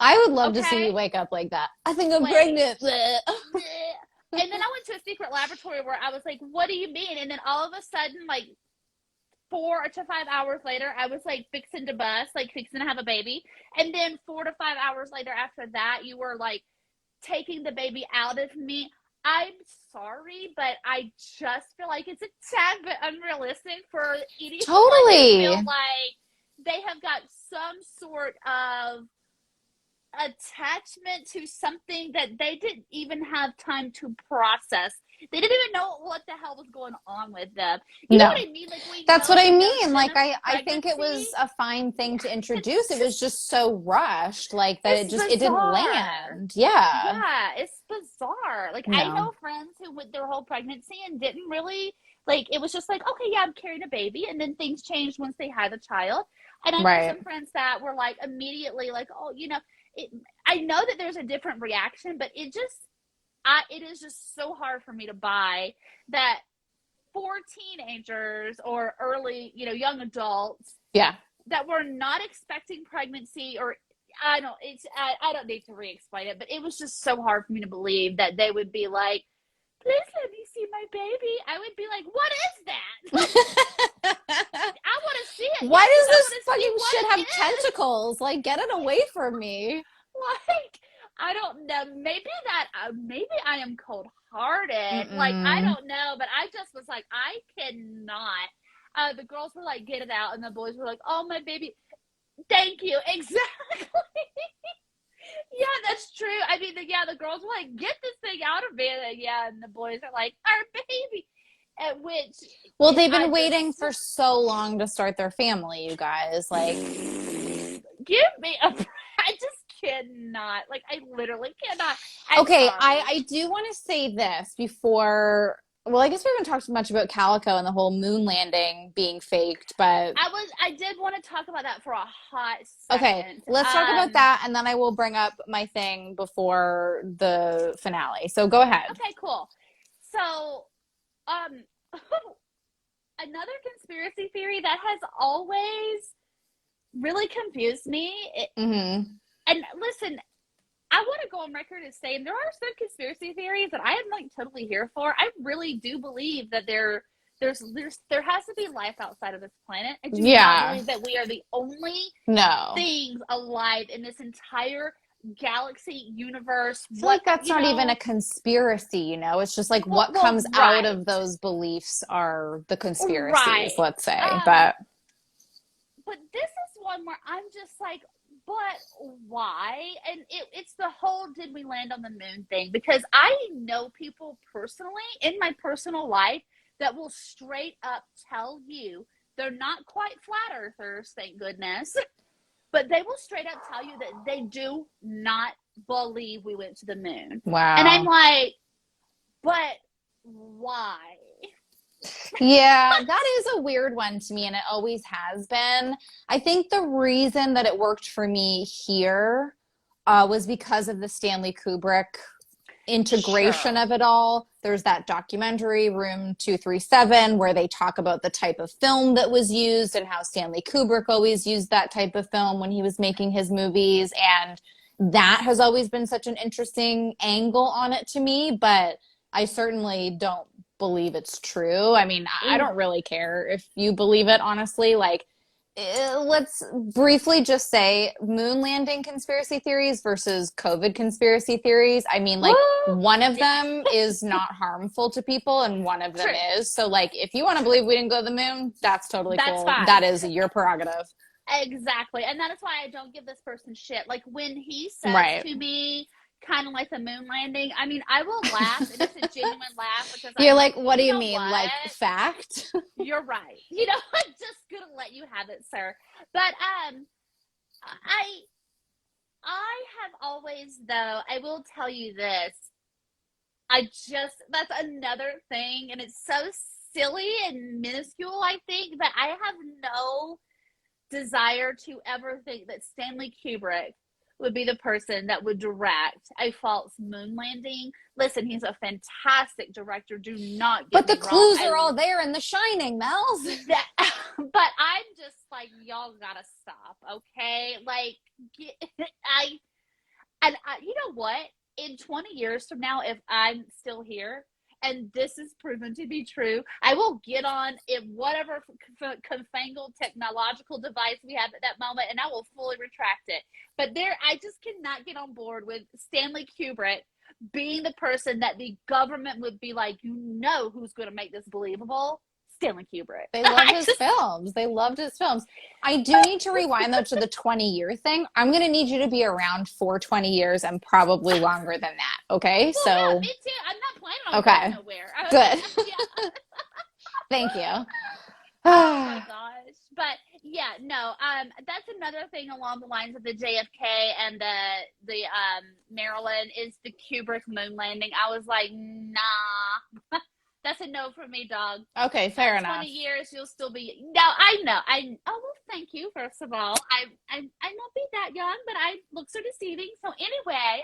I would love to see Okay, you wake up like that. I think I'm wait. pregnant. Bleh. And then I went to a secret laboratory where I was like, "What do you mean?" And then all of a sudden, like 4 to 5 hours later, I was like fixing to bust, like fixing to have a baby. And then 4 to 5 hours later after that, you were like taking the baby out of me. I'm sorry, but I just feel like it's a tad bit unrealistic for anyone to Totally. feel like they have got some sort of attachment to something that they didn't even have time to process. They didn't even know what the hell was going on with them. You know No. what I mean? Like, we That's know what I the mean. notion Like of I think it pregnancy. was a fine thing to introduce. It It's was just, just so rushed, like that it's it didn't bizarre. land. Yeah. Yeah, it's bizarre. Like, I No. know friends who went their whole pregnancy and didn't really, like, it was just like, okay, yeah, I'm carrying a baby. And then things changed once they had a child. And I know Right. some friends that were like immediately like, oh, it, I know that there's a different reaction, but it is just so hard for me to buy that for teenagers or early, young adults Yeah. that were not expecting pregnancy or I don't need to re-explain it, but it was just so hard for me to believe that they would be like, please let me see my baby. I would be like, what is that? Like, I want to see it. Why Yes, does I this want to see fucking what shit it have is. tentacles? Like, get it away from me. Like, I don't know. Maybe I am cold hearted. Like, I Mm-mm. don't know, but I just was like, I cannot. The girls were like, get it out, and the boys were like, oh, my baby. Thank you. Exactly. Yeah, that's true. I mean, the girls were like, get this thing out of me. And yeah, and the boys are like, our baby. At which Well, they've I been waiting just for so long to start their family, you guys. Like, give me a. I just cannot. Like, I literally cannot. I'm Okay, sorry. I do want to say this before. Well, I guess we haven't talked much about Calico and the whole moon landing being faked, but I did want to talk about that for a hot okay, second. let's talk about that, and then I will bring up my thing before the finale. So go ahead. Okay, cool. So, um, another conspiracy theory that has always really confused me. Mm-hmm. And listen, I want to go on record as saying there are some conspiracy theories that I am like totally here for. I really do believe that there has to be life outside of this planet. I do not believe that we are the only things alive in this entire galaxy universe. I feel like that's not even a conspiracy, you know? It's just like what comes out of those beliefs are the conspiracies, let's say. But this is one where I'm just like, but why? And it's the whole did we land on the moon thing, because I know people personally in my personal life that will straight up tell you they're not quite flat earthers, thank goodness, but they will straight up tell you that they do not believe we went to the moon. Wow. And I'm like, but why? Yeah, that is a weird one to me, and it always has been. I think the reason that it worked for me here was because of the Stanley Kubrick integration of it all. There's that documentary, Room 237, where they talk about the type of film that was used and how Stanley Kubrick always used that type of film when he was making his movies. And that has always been such an interesting angle on it to me, but I certainly don't believe it's true. I mean, I don't really care if you believe it, honestly. Like, let's briefly just say moon landing conspiracy theories versus COVID conspiracy theories. I mean, like, one of them is not harmful to people and one of them is. So, like, if you want to believe we didn't go to the moon, that's totally cool. Fine. That is your prerogative. Exactly. And that is why I don't give this person shit. Like, when he says to me, kind of like the moon landing, I mean, I will laugh, and it's a genuine laugh, because you're like, what do you mean? What? Like, fact? You're right. You know, I'm just gonna let you have it, sir. But I have always, though, I will tell you this, that's another thing, and it's so silly and minuscule, I think, but I have no desire to ever think that Stanley Kubrick would be the person that would direct a false moon landing. Listen, he's a fantastic director. Do not get me wrong. But the clues are all there in The Shining, Mel's. But I'm just like, y'all gotta stop, okay? Like, you know what? In 20 years from now, if I'm still here and this is proven to be true, I will get on whatever confangled technological device we have at that moment, and I will fully retract it. But I just cannot get on board with Stanley Kubrick being the person that the government would be like, you know who's going to make this believable? Stanley Kubrick. They love his films. They loved his films. I do need to rewind, though, to the 20-year thing. I'm going to need you to be around for 20 years and probably longer than that, okay? Well, yeah, me too. I'm not planning on going nowhere. Good. Thank you. Oh, my gosh. But, yeah, no, that's another thing along the lines of the JFK and the Maryland is the Kubrick moon landing. I was like, nah. That's a no from me, dog. Okay, fair enough. 20 years, you'll still be. No, I know. Well, thank you. First of all, I not be that young, but looks are deceiving. So anyway,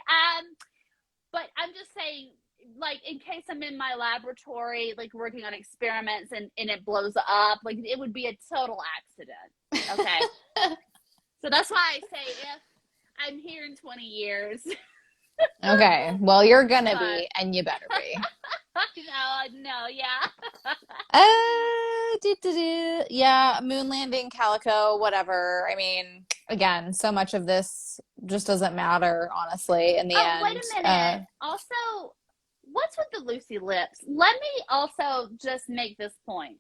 but I'm just saying, like, in case I'm in my laboratory, like working on experiments, and it blows up, like it would be a total accident. Okay. So that's why I say if I'm here in 20 years. Okay. Well, you're gonna be, and you better be. No, yeah. Yeah, moon landing, Calico, whatever. I mean, again, so much of this just doesn't matter, honestly, in the end. Wait a minute. Also, what's with the Lucy lips? Let me also just make this point.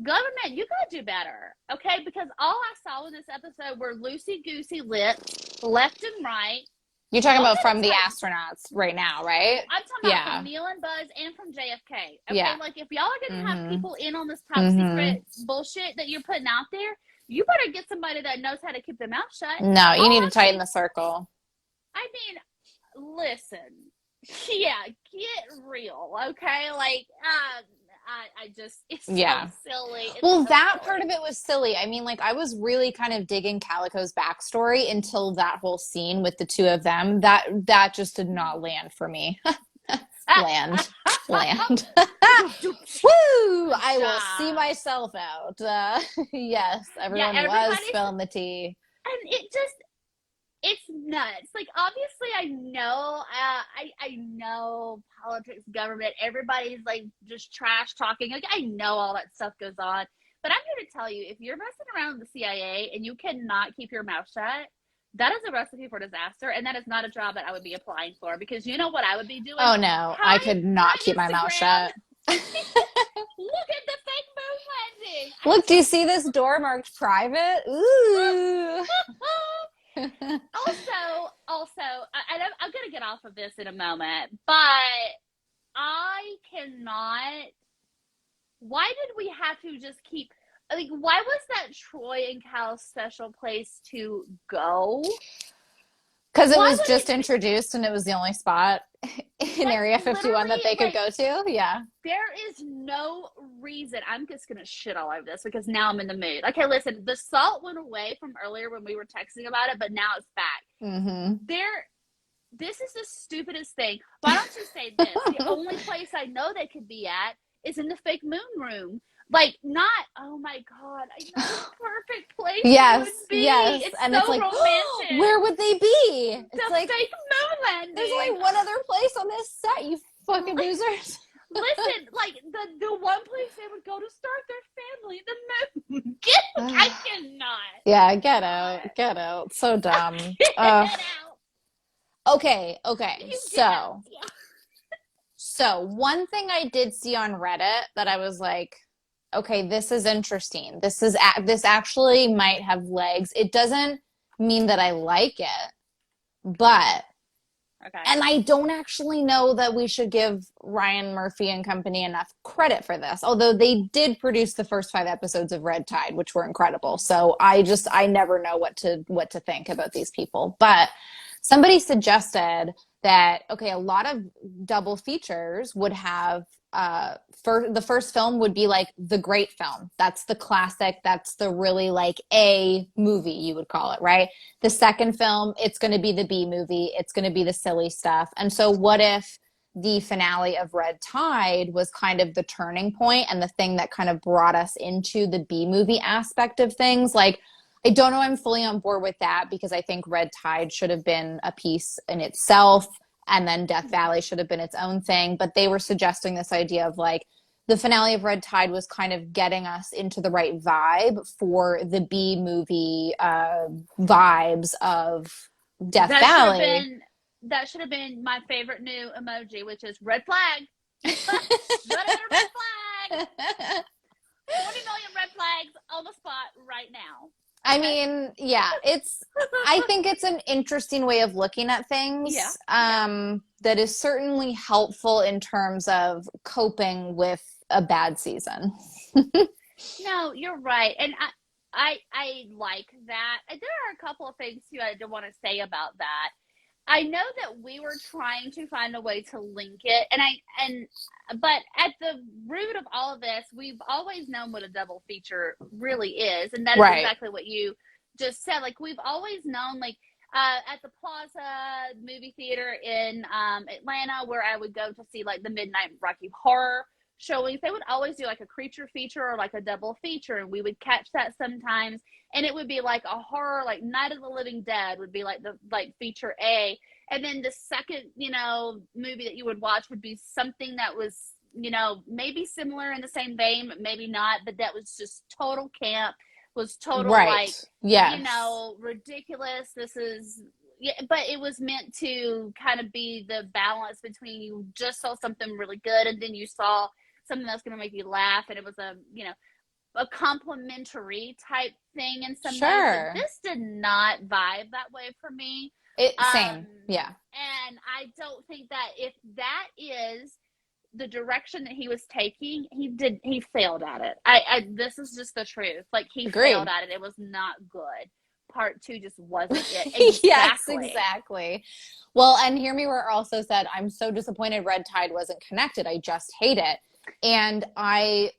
Government, you gotta do better, okay? Because all I saw in this episode were loosey-goosey lips, left and right. You're talking about from the astronauts right now, right? I'm talking about from Neil and Buzz and from JFK. Okay, like if y'all are gonna have people in on this top secret bullshit that you're putting out there, You better get somebody that knows how to keep their mouth shut. No, you All need to I'm tighten saying, the circle. I mean, listen, yeah, get real, okay? Like, I just, it's so Yeah. silly. It's Well, so that part silly. of it was silly. I mean, like, I was really kind of digging Calico's backstory until that whole scene with the two of them. That just did not land for me. Land. Land. Woo! Good I will see job. myself out. Yes, Yeah, everyone was everybody's, spilling the tea. and it just, it's nuts. Like, obviously, I know, I know politics, government, everybody's like just trash talking. Like, I know all that stuff goes on. But I'm here to tell you, if you're messing around with the CIA and you cannot keep your mouth shut, that is a recipe for disaster, and that is not a job that I would be applying for, because you know what I would be doing? Oh no, I Hiding could not keep my behind mouth Instagram. shut. Look at the fake moon landing. I Look, do you can't. see this door marked private? Ooh. Also, I'm gonna get off of this in a moment, but I cannot. Why did we have to just keep? Like, why was that Troy and Cal's special place to go? Because it Why was would just it be introduced and it was the only spot in like Area 51 that literally they could like go to. Yeah. there is no reason. I'm just gonna shit all over this because now I'm in the mood. Okay, listen, the salt went away from earlier when we were texting about it, but now it's back. Mm-hmm. There, this is the stupidest thing. Why don't you say this? The only place I know they could be at is in the fake moon room. Like, not, oh my God, I know the perfect place it Yes, would be. yes. It's And it's so like, romantic. where would they be? It's The like, fake moon there's landing. only one other place on this set, you fucking losers. Listen, like the one place they would go to start their family, the moon. Get, I cannot. Yeah, get out. Get out. So dumb. Get out. Okay, You get out. So, Yeah. one thing I did see on Reddit that I was like, okay, this is interesting. This actually might have legs. It doesn't mean that I like it, but Okay. and I don't actually know that we should give Ryan Murphy and company enough credit for this. Although they did produce the first 5 episodes of Red Tide, which were incredible. So I never know what to think about these people. But somebody suggested that okay, a lot of double features would have the first film would be like the great film. That's the classic. That's the really like A movie, you would call it, right? The second film, it's going to be the B movie. It's going to be the silly stuff. And so what if the finale of Red Tide was kind of the turning point and the thing that kind of brought us into the B movie aspect of things? Like, I don't know I'm fully on board with that because I think Red Tide should have been a piece in itself and then Death Valley should have been its own thing. But they were suggesting this idea of like the finale of Red Tide was kind of getting us into the right vibe for the B movie vibes of Death That should have Valley. been that should have been my favorite new emoji, which is red flag. Another red flag. 20 million red flags on the spot right now. I mean, yeah, I think it's an interesting way of looking at Yeah. things that is certainly helpful in terms of coping with a bad season. No, you're right. And I like that. And there are a couple of things too I do want to say about that. I know that we were trying to find a way to link it, but at the root of all of this, we've always known what a double feature really is, and that is Right. exactly what you just said. Like, we've always known, like at the Plaza movie theater in Atlanta, where I would go to see like the Midnight Rocky Horror showings, they would always do like a creature feature or like a double feature, and we would catch that sometimes, and it would be like a horror, like Night of the Living Dead would be like the like feature A, and then the second movie that you would watch would be something that was maybe similar in the same vein, but maybe not, but that was just total camp, was total like Right. Yes. ridiculous. This is, yeah, but it was meant to kind of be the balance between you just saw something really good and then you saw something that's going to make you laugh, and it was a complimentary type thing in some ways. Sure. But this did not vibe that way for me. Same. Yeah. And I don't think that if that is the direction that he was taking, he failed at it. This is just the truth. Like, he failed Agreed. at it. It was not good. Part two just wasn't it. Yes, Exactly. exactly. Well, and Hear Me Roar also said, I'm so disappointed Red Tide wasn't connected. I just hate it. And I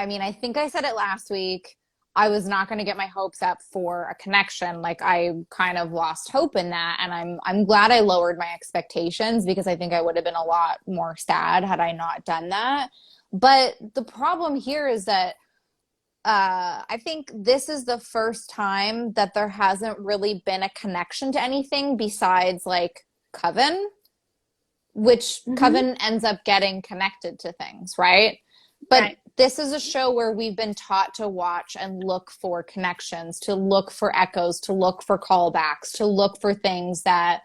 mean, I think I said it last week. I was not going to get my hopes up for a connection. Like, I kind of lost hope in that, and I'm glad I lowered my expectations, because I think I would have been a lot more sad had I not done that. But the problem here is that I think this is the first time that there hasn't really been a connection to anything besides like Coven, which Coven ends up getting connected to things, right? But Right. this is a show where we've been taught to watch and look for connections, to look for echoes, to look for callbacks, to look for things that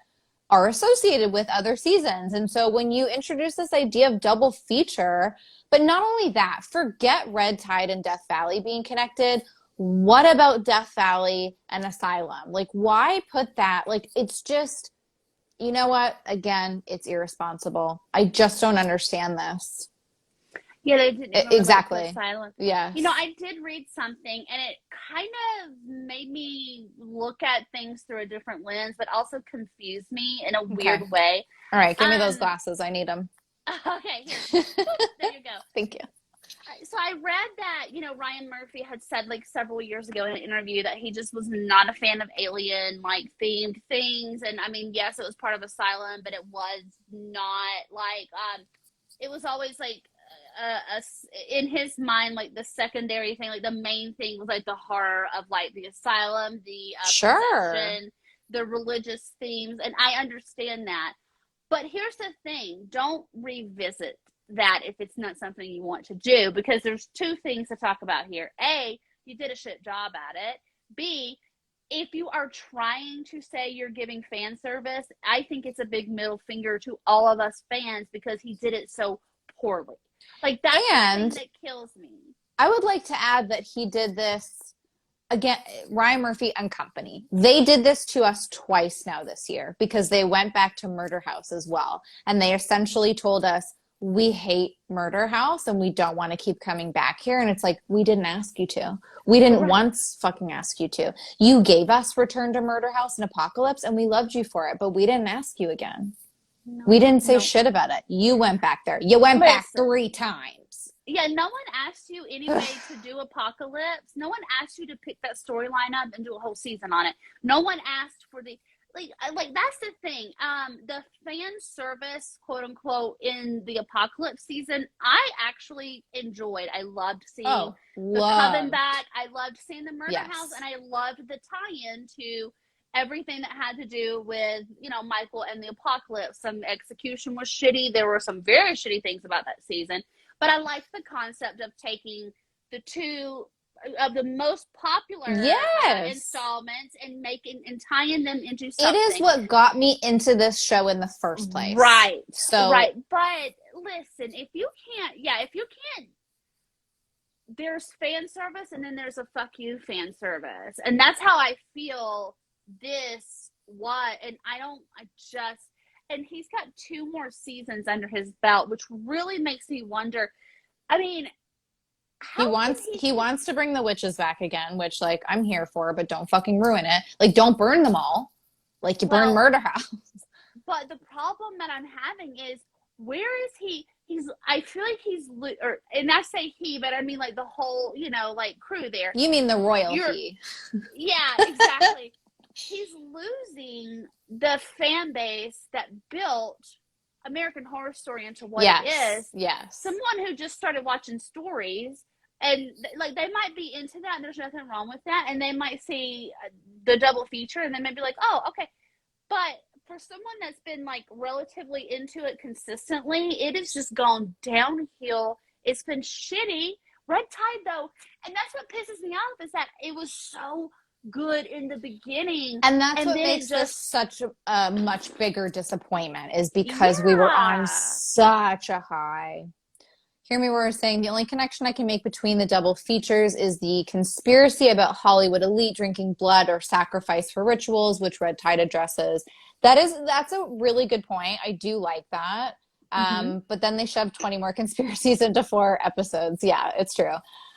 are associated with other seasons. And so when you introduce this idea of double feature, but not only that, forget Red Tide and Death Valley being connected. What about Death Valley and Asylum? Like, why put that? Like, it's just, you know what? Again, it's irresponsible. I just don't understand this. Yeah, they didn't even Exactly. silence. Yeah. You know, I did read something, and it kind of made me look at things through a different lens, but also confused me in a weird way. All right, give me those glasses. I need them. Okay, here. There you go. Thank you. So I read that, you know, Ryan Murphy had said like several years ago in an interview that he just was not a fan of alien like themed things. And I mean, yes, it was part of Asylum, but it was not like, it was always like, in his mind, like the secondary thing, like the main thing was like the horror of like the asylum, the possession, the religious themes. And I understand that. But here's the thing, don't revisit that if it's not something you want to do, because there's two things to talk about here. A, you did a shit job at it. B, if you are trying to say you're giving fan service, I think it's a big middle finger to all of us fans, because he did it so poorly. Like, that's the thing that kills me. I would like to add that he did this again, Ryan Murphy and company. They did this to us twice now this year, because they went back to Murder House as well. And they essentially told us, we hate Murder House and we don't want to keep coming back here. And it's like, we didn't ask you to. We didn't once fucking ask you to. You gave us Return to Murder House and Apocalypse, and we loved you for it, but we didn't ask you again. No, we didn't say shit about it. You went back there. You went back 3 times. Yeah, no one asked you anyway to do Apocalypse. No one asked you to pick that storyline up and do a whole season on it. No one asked for the like that's the thing. The fan service, quote unquote, in the Apocalypse season, I actually enjoyed. I loved seeing the Coven back. I loved seeing the Murder House, and I loved the tie-in to everything that had to do with, you know, Michael and the Apocalypse. Some execution was shitty. There were some very shitty things about that season. But I liked the concept of taking the two of the most popular installments and tying them into something. It is what got me into this show in the first place. Right. But listen, if you can't, there's fan service and then there's a fuck you fan service. And that's how I feel this and he's got 2 more seasons under his belt, which really makes me wonder. I mean, he wants to bring the witches back again, which, like, I'm here for, but don't fucking ruin it. Like, don't burn them all, like you burn Murder House. But the problem that I'm having is, where is he? I feel like and I say he, but I mean like the whole, you know, like crew there. You mean the royalty? Yeah, exactly. He's losing the fan base that built American Horror Story into what it is. Yes. Someone who just started watching stories, and like they might be into that and there's nothing wrong with that, and they might see the double feature and they may be like, oh, okay. But for someone that's been like relatively into it consistently, it has just gone downhill. It's been shitty. Red Tide, though, and that's what pisses me off, is that it was so good in the beginning, and that's what makes this such a much bigger disappointment, is because we were on such a high. Hear Me Roar is saying, the only connection I can make between the double features is the conspiracy about Hollywood elite drinking blood or sacrifice for rituals, which Red Tide addresses. That's a really good point. I do like that. Hmm. But then they shoved 20 more conspiracies into 4 episodes. Yeah, it's true.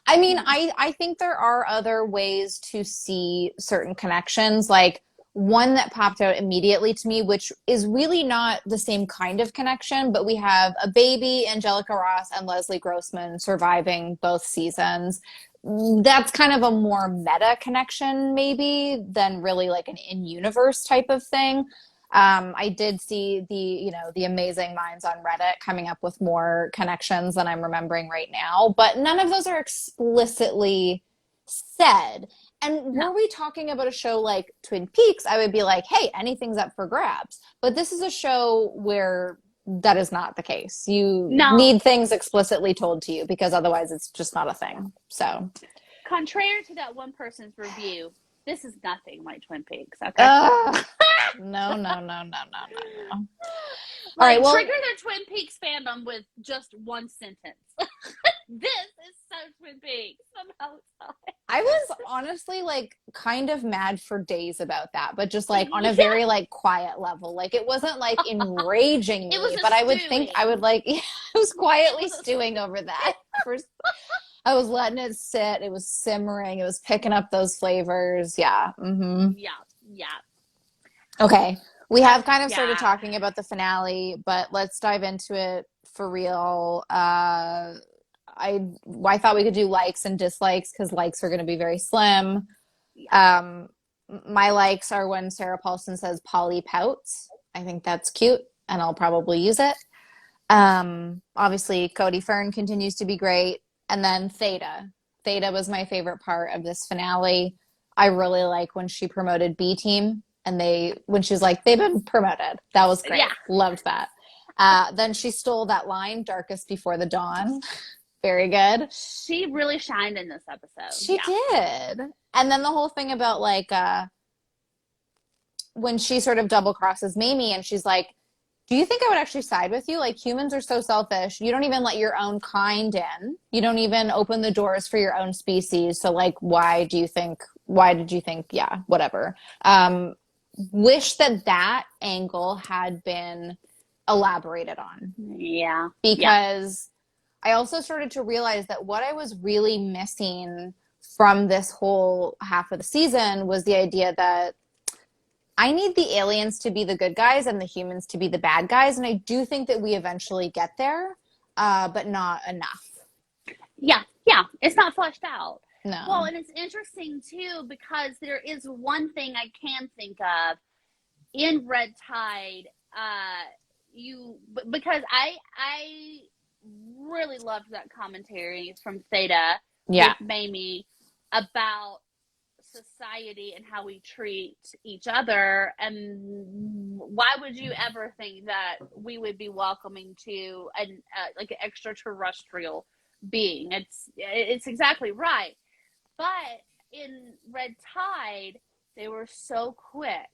I mean, I think there are other ways to see certain connections. Like one that popped out immediately to me, which is really not the same kind of connection, but we have a baby, Angelica Ross and Leslie Grossman surviving both seasons. That's kind of a more meta connection, maybe, than really like an in-universe type of thing. I did see the amazing minds on Reddit coming up with more connections than I'm remembering right now, but none of those are explicitly said. And No. were we talking about a show like Twin Peaks, I would be like, hey, anything's up for grabs. But this is a show where that is not the case. You No. need things explicitly told to you because otherwise it's just not a thing. So, Contrary to that one person's review, this is nothing like Twin Peaks. Okay. no, no, no, no, no, no, no. All right, Like well, trigger their Twin Peaks fandom with just one sentence. This is so Twin Peaks. Somehow it's not. I was honestly like kind of mad for days about that, but just like on a Yeah, very like quiet level. Like it wasn't like enraging it was me, a but I would think I would stewing. like I was It quietly was a stewing over that. For I was letting it sit. It was simmering. It was picking up those flavors. Yeah. yeah, yeah. Okay. We have kind of started Yeah. talking about the finale, but let's dive into it for real. I thought we could do likes and dislikes because likes are going to be very slim. Yeah. Um, my likes are when Sarah Paulson says Polly pouts. I think that's cute, and I'll probably use it. Obviously, Cody Fern continues to be great, and then Theta. Theta was my favorite part of this finale. I really like when she promoted B Team, and when she was like, they've been promoted. That was great. Yeah. Loved that. Then she stole that line, "Darkest before the dawn." Very good. She really shined in this episode. She Yeah. did. And then the whole thing about like when she sort of double crosses Mamie and she's like, do you think I would actually side with you? Like humans are so selfish. You don't even let your own kind in. You don't even open the doors for your own species. So like why did you think, yeah, whatever. Wish that angle had been elaborated on Yeah. Yeah. because I also started to realize that what I was really missing from this whole half of the season was the idea that I need the aliens to be the good guys and the humans to be the bad guys. And I do think that we eventually get there, but not enough. Yeah. Yeah. It's not fleshed out. Well, No. and it's interesting too because there is one thing I can think of in Red Tide. You because I really loved that commentary from Theta Yeah. with Mamie about society and how we treat each other, and why would you ever think that we would be welcoming to an like an extraterrestrial being? It's exactly right. But in Red Tide, they were so quick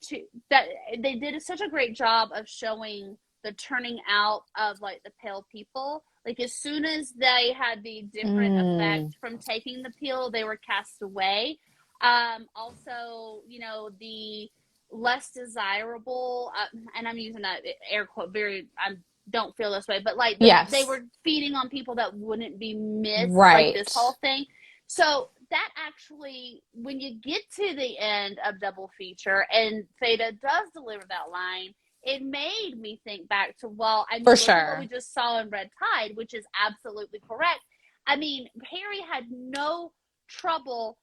to that they did such a great job of showing the turning out of like the pale people. Like as soon as they had the different Mm. effect from taking the pill, they were cast away. Also, you know, the less desirable, and I'm using that air quote very. I don't feel this way, but like they Yes. were feeding on people that wouldn't be missed, like Right. this whole thing. So that actually, when you get to the end of Double Feature and Theta does deliver that line, it made me think back to, well, I For mean, look at what we sure. just saw in Red Tide, which is absolutely correct. I mean, Harry had no trouble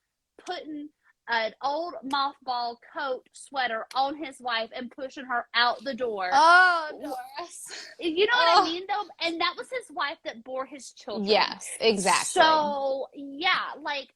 putting an old mothball coat sweater on his wife and pushing her out the door. Oh, Doris. You know what I Oh, mean, though? And that was his wife that bore his children. yes, exactly. So, yeah, like,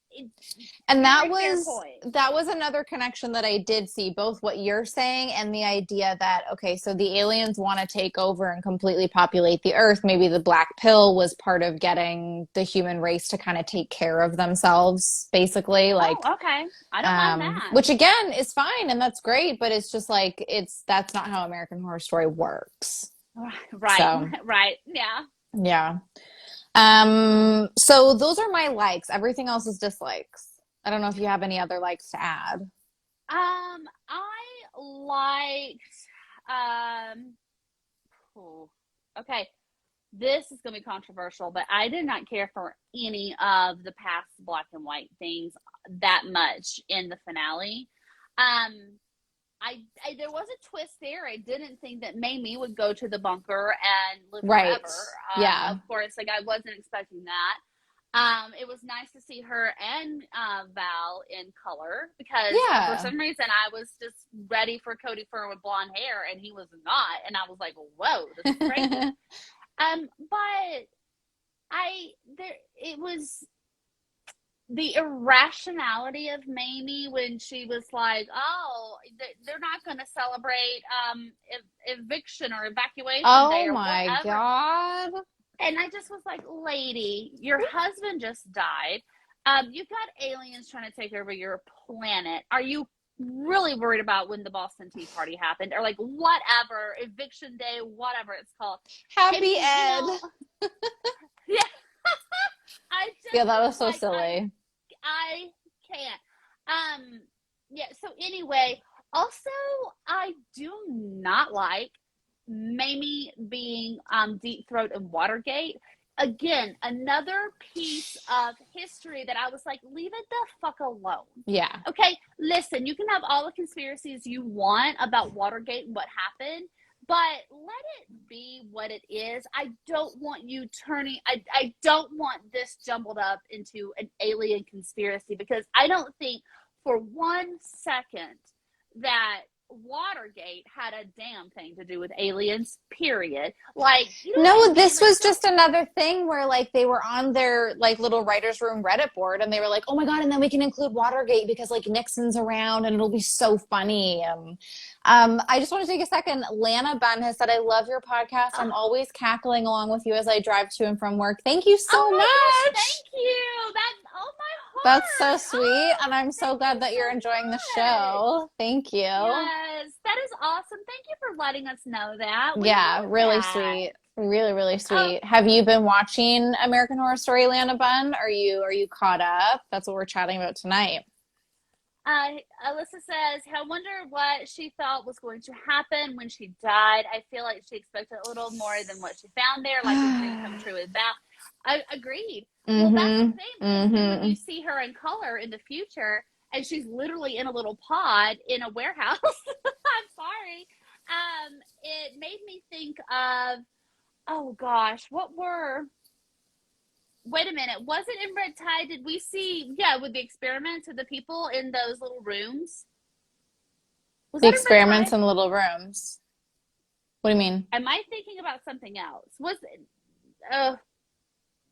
And very fair point. that was another connection that I did see, both what you're saying and the idea that, okay, so the aliens want to take over and completely populate the earth. Maybe the black pill was part of getting the human race to kind of take care of themselves, basically. Oh, Like, okay. I don't mind that. which again is fine and that's great, but it's just like that's not how American Horror Story works. Right, So right. Yeah. yeah. So those are my likes. Everything else is dislikes. I don't know if you have any other likes to add. I liked, um, oh, Okay, this is going to be controversial, but I did not care for any of the past black and white things that much in the finale. Um, there was a twist there. I didn't think that Mamie would go to the bunker and live Right. forever. Yeah. Of course, like I wasn't expecting that. It was nice to see her and Val in color because for Yeah. some reason I was just ready for Cody Fern with blonde hair and he was not, and I was like, "Whoa, this is crazy." But it was the irrationality of Mamie when she was like, "Oh, they're not going to celebrate eviction or evacuation day Oh or my whatever." God. And I just was like, "Lady, your husband just died. You've got aliens trying to take over your planet. Are you really worried about when the Boston Tea Party happened or like whatever eviction day, whatever it's called?" I Happy mean, Ed. yeah. I Yeah, just that was was so like, silly. I can't. Yeah, so anyway, also I do not like Mamie being deep throat in Watergate. Again, another piece of history that I was like, leave it the fuck alone. Yeah. Okay, listen, you can have all the conspiracies you want about Watergate and what happened, but let it be what it is. I don't want you turning, I don't want this jumbled up into an alien conspiracy because I don't think for 1 second that Watergate had a damn thing to do with aliens, period. Like, you know what No, I mean? this Like, was don't, just another thing where like they were on their like little writers room Reddit board and they were like, "Oh my God, and then we can include Watergate because like Nixon's around and it'll be so funny." I just want to take a second. Lana Bunn has said, "I love your podcast. I'm oh, always cackling along with you as I drive to and from work." Thank you oh so my gosh, much. thank you. That, oh my That's so heart. sweet, Oh, and I'm so thank you glad that you're enjoying the so much. show. Thank you. Yes, that is awesome. Thank you for letting us know that. We Yeah, love really that. sweet. Really, really Oh, sweet. Have you been watching American Horror Story, Lana Bunn? Are you caught up? That's what we're chatting about tonight. Alyssa says, I wonder what she thought was going to happen when she died. I feel like she expected a little more than what she found there, like a dream come true with Val. I agreed. Well, that's the Mm-hmm. thing because then when Mm-hmm. you see her in color in the future, and she's literally in a little pod in a warehouse. I'm sorry. It made me think of, oh gosh, what were, wait a minute, was it in Red Tide? Did we see, yeah, with the experiments with the people in those little rooms? Was The that in Red experiments Tide? in little rooms. What do you mean? Am I thinking about something else? Was it, uh,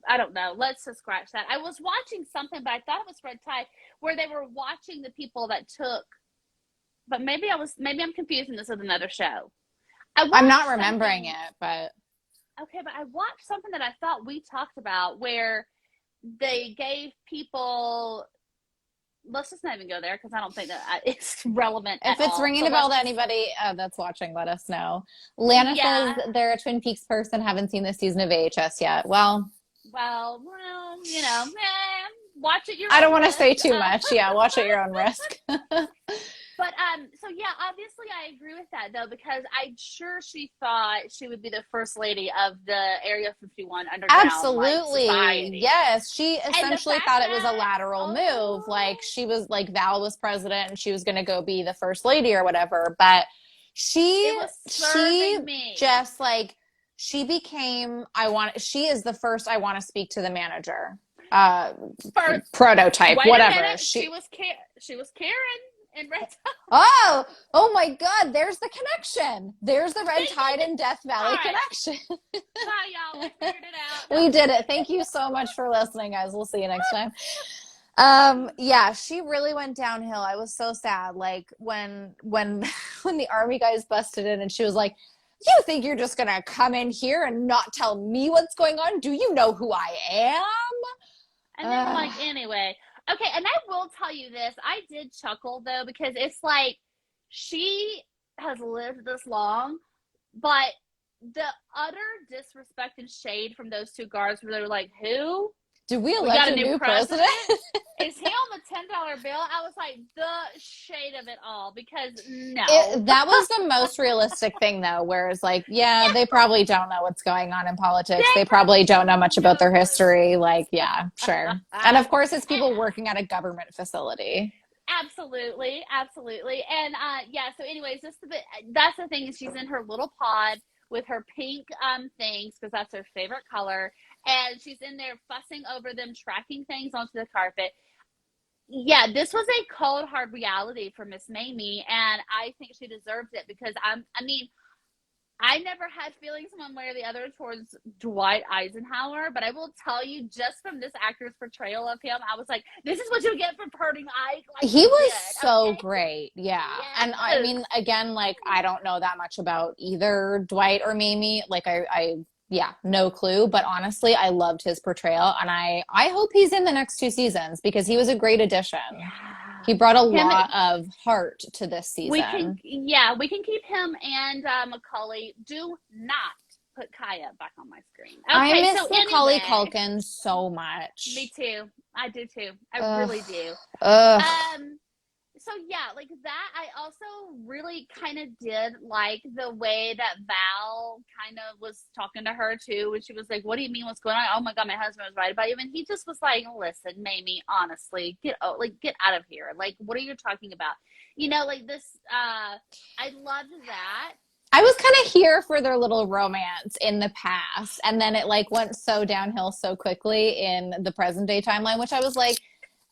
I don't know. Let's just scratch that. I was watching something, but I thought it was Red Tide, where they were watching the people that took, but maybe I'm confusing this with another show. I I'm not watched remembering something, it, but okay, but I watched something that I thought we talked about where they gave people, let's just not even go there because I don't think that it's relevant at if it's all. ringing So a bell let's to just, anybody that's watching, let us know. Lana says yeah. they're a Twin Peaks person, haven't seen this season of AHS yet. Well, Well, watch at your I don't own want to risk. say too much. Yeah, watch at your own risk. But so yeah, obviously I agree with that though because I'm sure she thought she would be the first lady of the Area 51 underground like Absolutely. society, Yes. She and the essentially fact thought it was a that lateral move. Like oh she was like Val was president and she was going to go be the first lady or whatever. But it she, was she serving me just like, she became, she is the first I want to speak to the manager, uh, for. prototype, Wait a whatever. minute, she was Karen in Red Tide. Oh, oh my God. There's the connection. There's the Red Ding ding Tide ding. and Death All Valley right, connection. bye y'all. We figured it out. No. We did it. Thank you so much for listening, guys. We'll see you next time. Yeah, she really went downhill. I was so sad. Like when when the army guys busted in and she was like, "You think you're just gonna come in here and not tell me what's going on? Do you know who I am?" And they were like, anyway. Okay, and I will tell you this. I did chuckle though, because it's like she has lived this long, but the utter disrespect and shade from those two guards where they were like, who? Did we We elect got a a new new president. president? Is he on the $10 bill? I was like, the shade of it all, because no. That was the most realistic thing, though, whereas, like, yeah, they probably don't know what's going on in politics. They They have probably don't know much about no their clue. history. Like, yeah, sure. And of course, it's And people working at a government facility. absolutely, absolutely. And yeah, so anyways, that's the thing, is she's in her little pod with her pink things, because that's her favorite color, and she's in there fussing over them, tracking things onto the carpet. Yeah, this was a cold hard reality for Miss Mamie, and I think she deserves it, because I mean, I never had feelings one way or the other towards Dwight Eisenhower, but I will tell you, just from this actor's portrayal of him, I was like, this is what you get for hurting Ike. Like, He you was did, so okay? great. Yeah. And I Yes. mean, again, like, I don't know that much about either Dwight or Mamie. Like, yeah, no clue. But honestly, I loved his portrayal. And I hope he's in the next two seasons because he was a great addition. Yeah. He brought a Him, lot of heart to this season. yeah, we can keep him and Macaulay. Do not put Kaya back on my screen. I Okay, miss so Macaulay anyway, Culkin so much. me too. I do too. I Ugh. really do. Ugh. Um, so yeah, like that. I also really kind of did like the way that Val kind of was talking to her too, when she was like, "What do you mean? What's going on? Oh my God, my husband was right about you," and he just was like, "Listen, Mamie, honestly, get out of here. Like, what are you talking about? You know, like this. I loved that." I was kind of here for their little romance in the past, and then it like went so downhill so quickly in the present day timeline, which I was like,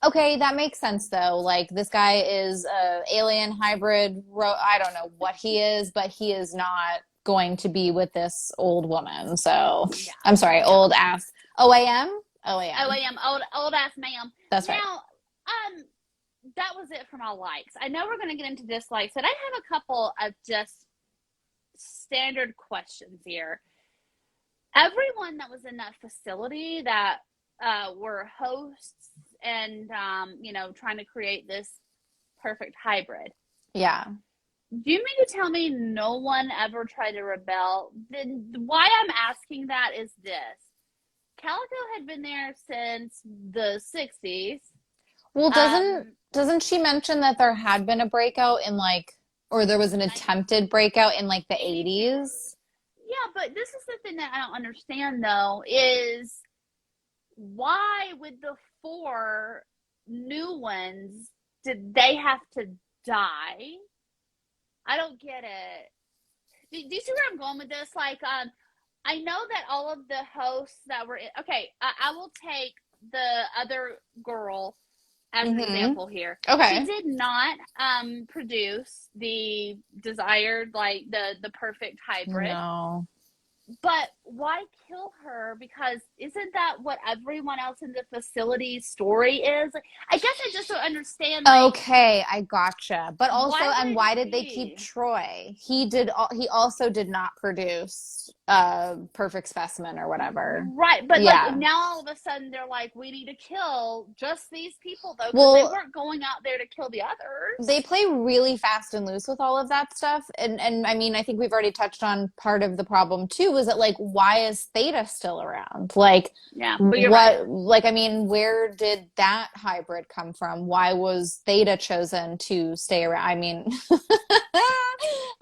okay, that makes sense though. Like this guy is a alien hybrid. I don't know what he is, but he is not going to be with this old woman. So Yeah, I'm sorry, yeah. old ass OAM. OAM. OAM, old ass ma'am. That's right. Now, that was it for my likes. I know we're gonna get into dislikes, but I have a couple of just standard questions here. Everyone that was in that facility that were hosts and trying to create this perfect hybrid. Yeah. Do you mean to tell me no one ever tried to rebel? Then why I'm asking that is this: Calico had been there since the '60s. Well, Um, doesn't she mention that there had been a breakout in like, or there was an attempted breakout in like the 82. 80s? Yeah, but this is the thing that I don't understand though, is why with the four new ones did they have to die? I don't get it. Do you see where I'm going with this? Like, I know that all of the hosts that were in, okay, I will take the other girl as an Mm-hmm. example here. She Okay. did not produce the desired, like the perfect hybrid. No. But why kill her? Because isn't that what everyone else in the facility's story is? I guess I just don't understand. Like, Okay, I gotcha. But also, why and would why did they keep she? Troy? He also did not produce Perfect Specimen or whatever. Right, but like Yeah. now all of a sudden they're like, we need to kill just these people though, because they Well, weren't going out there to kill the they others. play really fast and loose with all of that stuff. And I mean, I think we've already touched on part of the problem too, is that like why is Theta still around? Like Yeah, but you're right. what like I mean, where did that hybrid come from? Why was Theta chosen to stay around? I mean,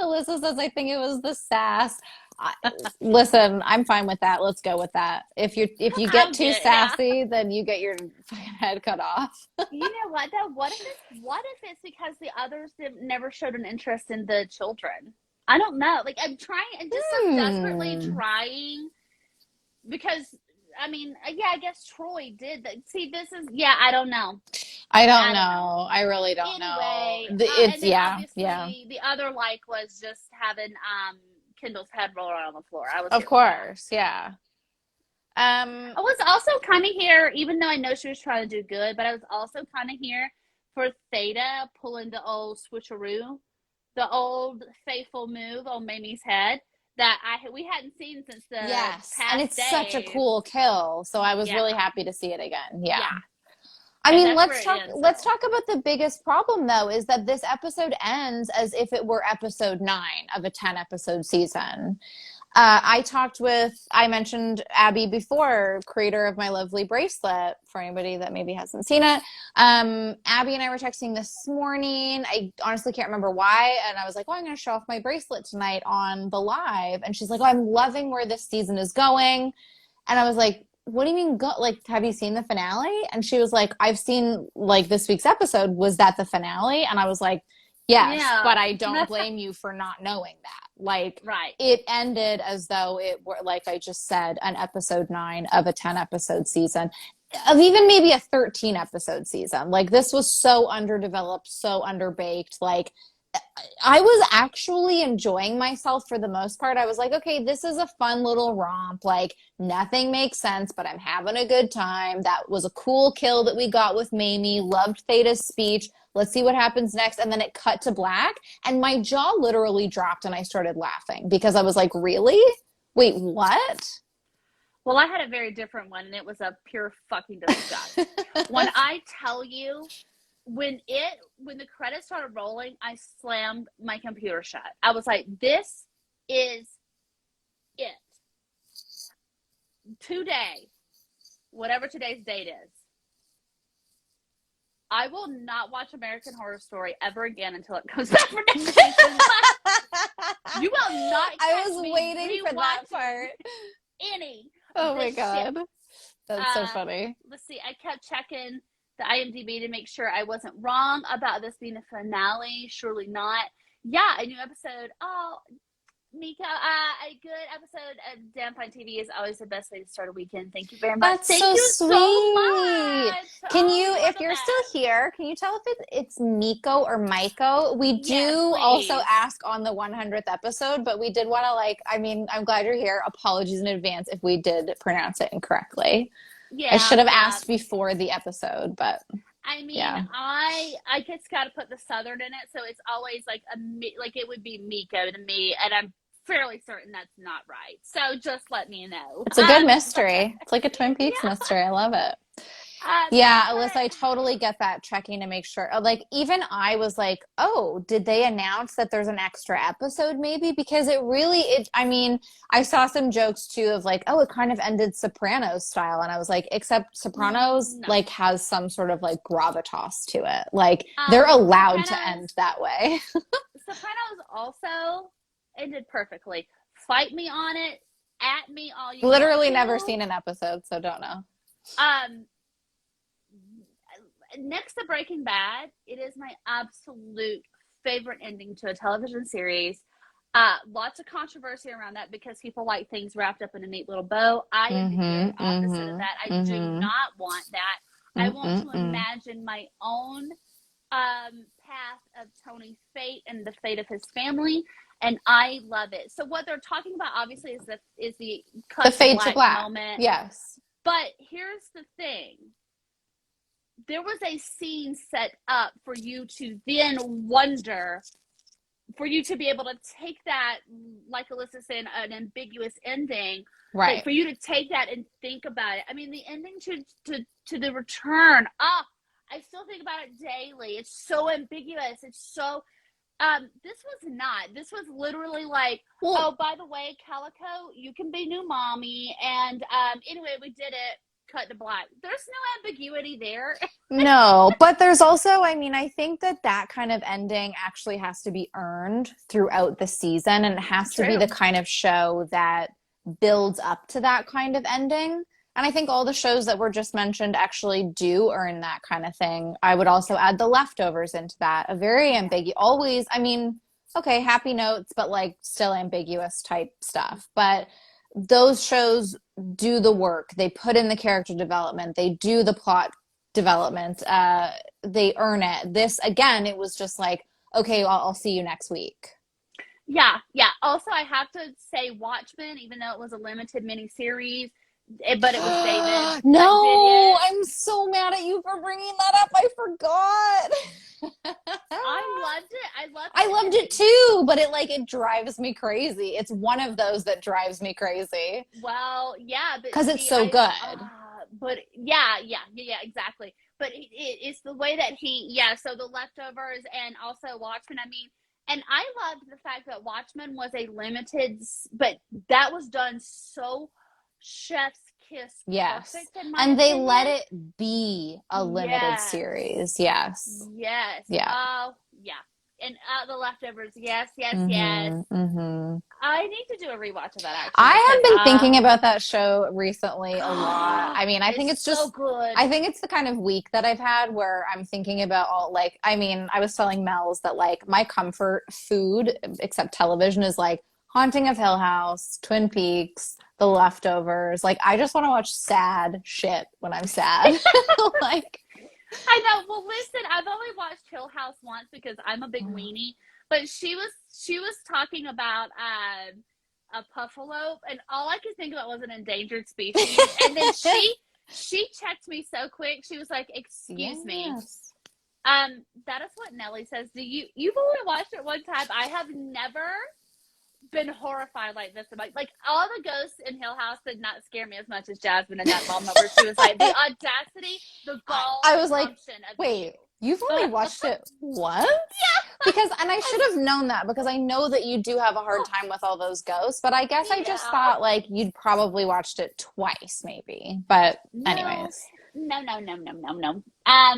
Alyssa says I think it was the sass. I, listen, I'm fine with that. Let's go with that. If you get I'll too get yeah. sassy, then you get your fucking head cut off. You know what though? What if it's because the others never showed an interest in the children? I don't know. Like I'm just so desperately Hmm. trying, because I mean, yeah, I guess Troy did that. See, this is yeah, I don't know. I don't I don't know. know. I really don't know. Anyway, It's and then yeah, yeah. obviously the other like was just having Kendall's head roll around on the floor. I was Of here for that. course, yeah. I was also kind of here, even though I know she was trying to do good, but I was also kind of here for Theta pulling the old switcheroo, the old faithful move on Mamie's head that we hadn't seen since the Yes, and past it's such a days. cool kill, so I was Yeah, really happy to see it again. Yeah. yeah, I and mean, that's where let's it talk ends, let's though. talk about the biggest problem though is that this episode ends as if it were episode 9 of a 10 episode season. I mentioned Abby before, creator of my lovely bracelet, for anybody that maybe hasn't seen it. Abby and I were texting this morning. I honestly can't remember why. And I was like, oh, I'm going to show off my bracelet tonight on the live. And she's like, oh, I'm loving where this season is going. And I was like, what do you mean go like have you seen the finale? And she was like, I've seen like this week's episode. Was that the finale? And I was like, yes, Yeah. but I don't blame you for not knowing that. Like Right. it ended as though it were, like I just said, an episode 9 of a 10 episode season, of even maybe a 13 episode season. Like this was so underdeveloped, so underbaked. Like I was actually enjoying myself for the most part. I was like, okay, this is a fun little romp. Like, nothing makes sense, but I'm having a good time. That was a cool kill that we got with Mamie. Loved Theta's speech. Let's see what happens next. And then it cut to black, and my jaw literally dropped, and I started laughing because I was like, really? Wait, what? Well, I had a very different one, and it was a pure fucking disgust. When I tell you, when the credits started rolling, I slammed my computer shut. I was like, this is it. Today, whatever today's date is, I will not watch American Horror Story ever again until it comes back for next season. You will not catch I was me waiting for that rewatching part. any Oh of my this God. shit. That's so funny. Let's see. I kept checking the IMDb to make sure I wasn't wrong about this being a finale. Surely not. Yeah, a new episode. Oh, Mika, a good episode of Damn Fine TV is always the best way to start a weekend. Thank you very much. That's Thank so you sweet. so much. Can Oh, you, you're if the you're still best. here, can you tell if it's Miko or Maiko? We Yes, do also please. ask on the 100th episode, but we did want to I mean, I'm glad you're here. Apologies in advance if we did pronounce it incorrectly. I Yeah, should have yeah. asked before the episode, but I mean, yeah. I just got to put the southern in it, so it's always like like it would be Miko to me, and I'm fairly certain that's not right. So just let me know. It's a good mystery. It's like a Twin Peaks Yeah. mystery. I love it. Yeah, Alyssa, But I totally get that, checking to make sure. Like, even I was like, oh, did they announce that there's an extra episode maybe? Because I mean, I saw some jokes too of like, oh, it kind of ended Sopranos style. And I was like, except Sopranos no. like has some sort of like gravitas to it. Like, they're allowed to end that way. Sopranos also ended perfectly. Fight me on it, at me all you Literally want never to. seen an episode, so don't know. Next to Breaking Bad, it is my absolute favorite ending to a television series. Lots of controversy around that because people like things wrapped up in a neat little bow. I am the very opposite of that. I do not want that. I want to imagine my own path of Tony's fate and the fate of his family, and I love it. So what they're talking about, obviously, is the cut The fade to black moment. Yes. But here's the thing. There was a scene set up for you to then wonder, for you to be able to take that, like Alyssa said, an ambiguous ending, right? For you to take that and think about it. I mean, the ending to the return. I still think about it daily. It's so ambiguous. It's so. This was not. This was literally like, oh, by the way, Calico, you can be new mommy, and anyway, we did it. Cut to black. There's no ambiguity there. No, but there's also, I mean, I think that kind of ending actually has to be earned throughout the season, and it has to be the kind of show that builds up to that kind of ending. And I think all the shows that were just mentioned actually do earn that kind of thing. I would also add The Leftovers into that. A very ambiguous, always, I mean, okay, happy notes, but like still ambiguous type stuff. But those shows do the work. They put in the character development. They do the plot development. They earn it. This, again, it was just like, okay, I'll see you next week. Yeah, yeah. Also, I have to say Watchmen, even though it was a limited miniseries, but it was David. No, I'm so mad at you for bringing that up. I forgot. I loved it. I loved it too, but it drives me crazy. It's one of those that drives me crazy. Well, yeah, because it's so good. But yeah, exactly. But it's the way that so The Leftovers and also Watchmen. I mean, and I loved the fact that Watchmen was a limited, but that was done so chef's kiss Yes. perfect in my And they let opinion. it be a limited Yes. series. Yes. Yes. Yeah. Oh, yeah. And The Leftovers. Yes, yes, yes. Mm-hmm. Mm-hmm. I need to do a rewatch of that actually I because have been thinking about that show recently a lot. I mean, it's so good. I think it's the kind of week that I've had where I'm thinking about all like, I mean, I was telling Mel's that like my comfort food, except television, is like Haunting of Hill House, Twin Peaks, The Leftovers. Like, I just want to watch sad shit when I'm sad. Like, I know. Well, listen, I've only watched Hill House once because I'm a big weenie. But she was talking about a puffalo, and all I could think about was an endangered species. And then she checked me so quick. She was like, "Excuse me." yes. That is what Nelly says. You've only watched it one time? I have never been horrified like this. Like all the ghosts in Hill House did not scare me as much as Jasmine in that moment where she was like the audacity, the gall, I the was like, gumption of wait, you. you've only watched it once? Yeah. Because, and I should have known that because I know that you do have a hard time with all those ghosts, but I guess I just Yeah. thought like you'd probably watched it twice, maybe. But, No, anyways. no, no, no, no, no, no.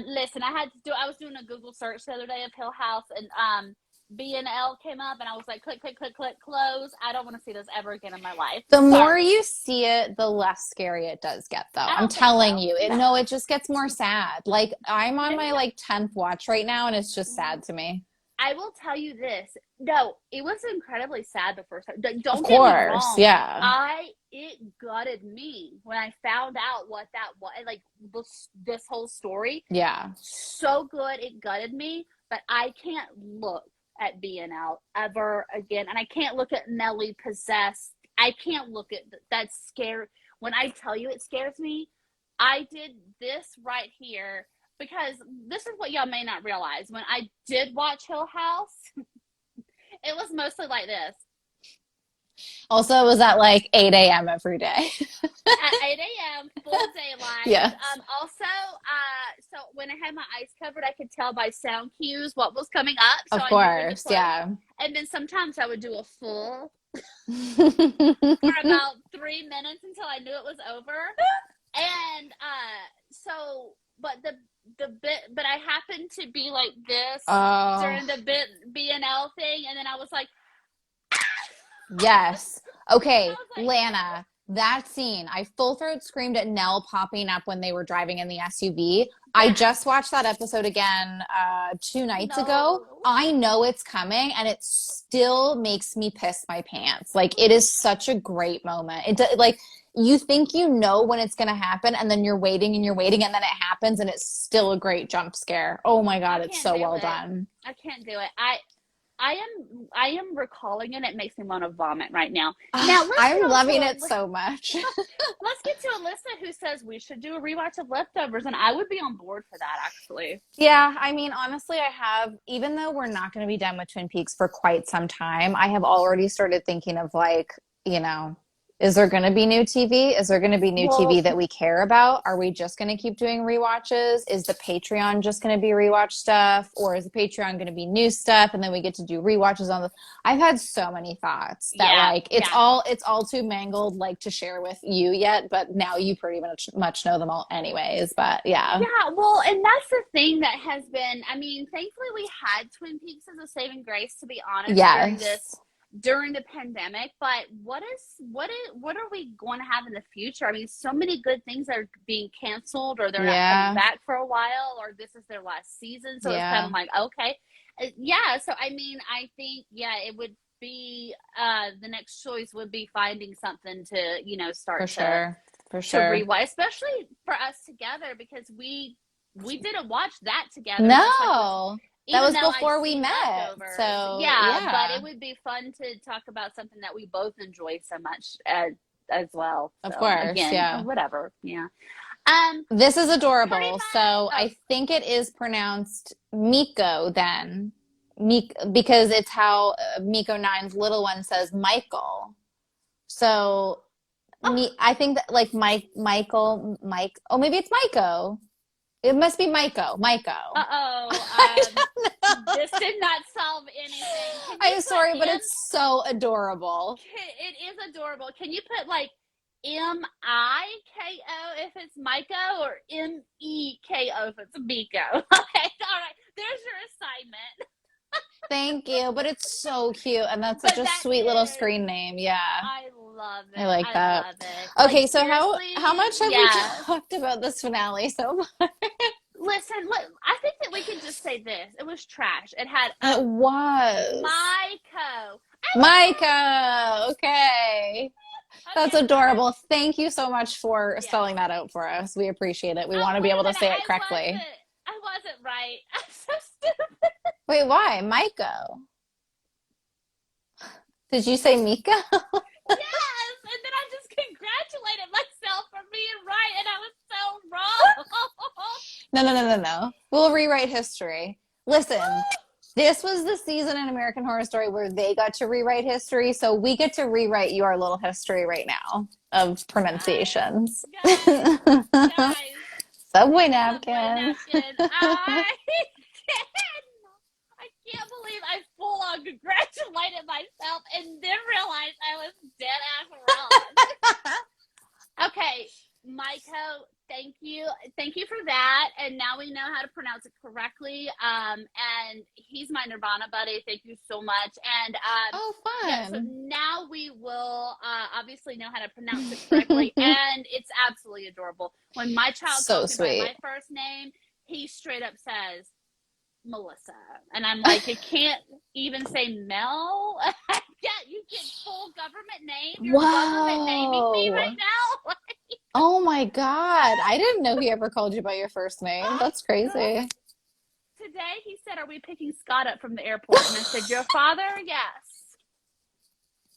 Listen, I was doing a Google search the other day of Hill House, and BNL came up, and I was like, click, click, click, click, close. I don't want to see this ever again in my life. The more Sorry. you see it, the less scary it does get, though. I I'm don't think telling so. you. No. It just gets more sad. Like, I'm on my like 10th watch right now, and it's just sad to me. I will tell you this. No, it was incredibly sad the first time. Of Don't get me course, wrong. yeah. It gutted me when I found out what that was. Like this whole story. Yeah. So good, it gutted me. But I can't look at BNL ever again, and I can't look at Nelly possessed. I can't look at that scare. When I tell you it scares me, I did this right here. Because this is what y'all may not realize. When I did watch Hill House, it was mostly like this. Also, it was at like 8 a.m. every day. At 8 a.m., full daylight. Yes. Also, so when I had my eyes covered, I could tell by sound cues what was coming up. So Of I knew when to course, close. yeah. And then sometimes I would do a full for about 3 minutes until I knew it was over. And but but I happened to be like this during the BNL thing, and then I was like, yes. Okay, like, Lana, that scene, I full throat screamed at Nell popping up when they were driving in the SUV. I just watched that episode again 2 nights ago. I know it's coming, and it still makes me piss my pants. Like, it is such a great moment. Like, you think you know when it's going to happen, and then you're waiting, and then it happens, and it's still a great jump scare. Oh my God, it's so well done. I can't do it. I am recalling it. It makes me want to vomit right now. Now I'm loving it so much. Let's get to Alyssa, who says we should do a rewatch of Leftovers, and I would be on board for that, actually. Yeah, I mean, honestly, I have, even though we're not going to be done with Twin Peaks for quite some time, I have already started thinking of like, you know, is there going to be new TV? Is there going to be new TV that we care about? Are we just going to keep doing rewatches? Is the Patreon just going to be rewatch stuff? Or is the Patreon going to be new stuff? And then we get to do rewatches on the, I've had so many thoughts that it's all too mangled, like to share with you yet, but now you pretty much know them all anyways, but yeah. Yeah, well, and that's the thing that has been, I mean, thankfully we had Twin Peaks as a saving grace, to be honest, during the pandemic, but what are we going to have in the future? I mean, so many good things are being canceled, or they're not coming back for a while, or this is their last season, so it's kind of like, okay. So I mean, I think it would be the next choice would be finding something to start to rewatch, especially for us together, because we didn't watch that together. No. That was before we met. So but it would be fun to talk about something that we both enjoy so much as well. Of course, or whatever. Yeah. This is adorable. So I think it is pronounced Miko then. Because it's how Miko 9's little one says Michael. So I think that like Mike, maybe it's Maiko. It must be Maiko. Maiko. I Uh-oh. don't know. This did not solve anything. Can you I'm sorry, put but M? it's so adorable. It is adorable. Can you put like Miko if it's Miko or Meko if it's Miko? Okay, all right. There's your assignment. Thank you, but it's so cute, and that's such But a that sweet little is, screen name. Yeah, I love I it. like I that. love it. Like Okay, so how seriously, much have we yes. talked about this finale so far? Listen, look, I think that we can just say this. It was trash. It had It was Miko. Micah. Okay. That's Okay, all right. adorable. Thank you so much for Yes. spelling that out for us. We appreciate it. We Oh, want to be wait able a to minute. say it correctly. I wasn't right. I'm so stupid. Wait, why? Micah. Did you say Mika? Yes. And then I just congratulated myself for being right, and I was so wrong. No, no, no, no, no. We'll rewrite history. Listen, this was the season in American Horror Story where they got to rewrite history, so we get to rewrite your little history right now of Guys, pronunciations. guys, guys. Subway Subway napkin. napkin. I can't believe I full on congratulated myself and then realized I was dead ass wrong. Okay, Maiko, thank you. Thank you for that. And now we know how to pronounce it correctly. And he's my Nirvana buddy. Thank you so much. And Oh, yeah, so fun. now we will obviously know how to pronounce it correctly. And it's absolutely adorable. When my child So calls me by sweet. my first name, he straight up says, Melissa. And I'm like, you can't even say Mel? Yeah, you get full government name. You're government naming me right Whoa. now. Oh my God. I didn't know he ever called you by your first name. That's crazy. Today he said, are we picking Scott up from the airport? And I said, your father? Yes.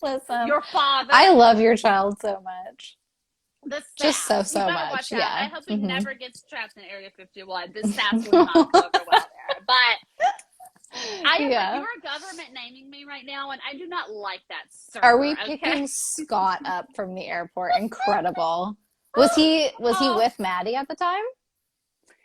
Listen, Your father? I love your child so much. The Just so, sass. You so better much. watch out. I Yeah. hope he Hmm. never gets trapped in Area 51. The sass will not go over well there. But Yeah. you're government naming me right now, and I do not like that, Are sir. we Okay. picking Scott up from the airport? Incredible. Was he Oh, with Maddie at the time?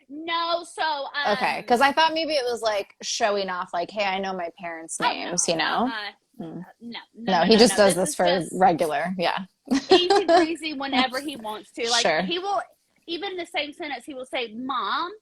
no. So, Okay, because I thought maybe it was like showing off, like, hey, I know my parents' oh no. names, you know? Hmm. No, no, No, no, he no, just no. does This this is for just regular. Yeah. easy breezy whenever he wants to. Like Sure. he will, even in the same sentence, he will say "mom,"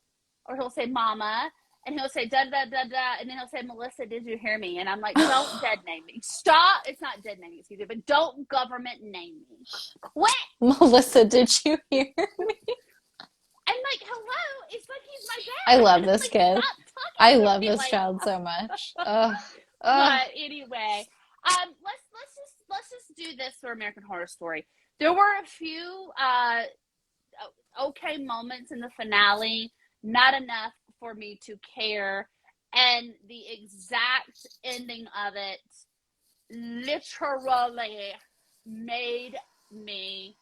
or he'll say "mama," and he'll say "da da da da," and then he'll say "Melissa, did you hear me?" And I'm like, "Don't dead name me. Stop. It's not dead naming, excuse me, but don't government name me. Quit." Melissa, did you hear? I'm like, "Hello." It's like he's my I love dad. this Like, kid. stop talking I to love me this like. child so much. Ugh. Ugh. But anyway, let's just do this for American Horror Story. There were a few okay moments in the finale, not enough for me to care, and the exact ending of it literally made me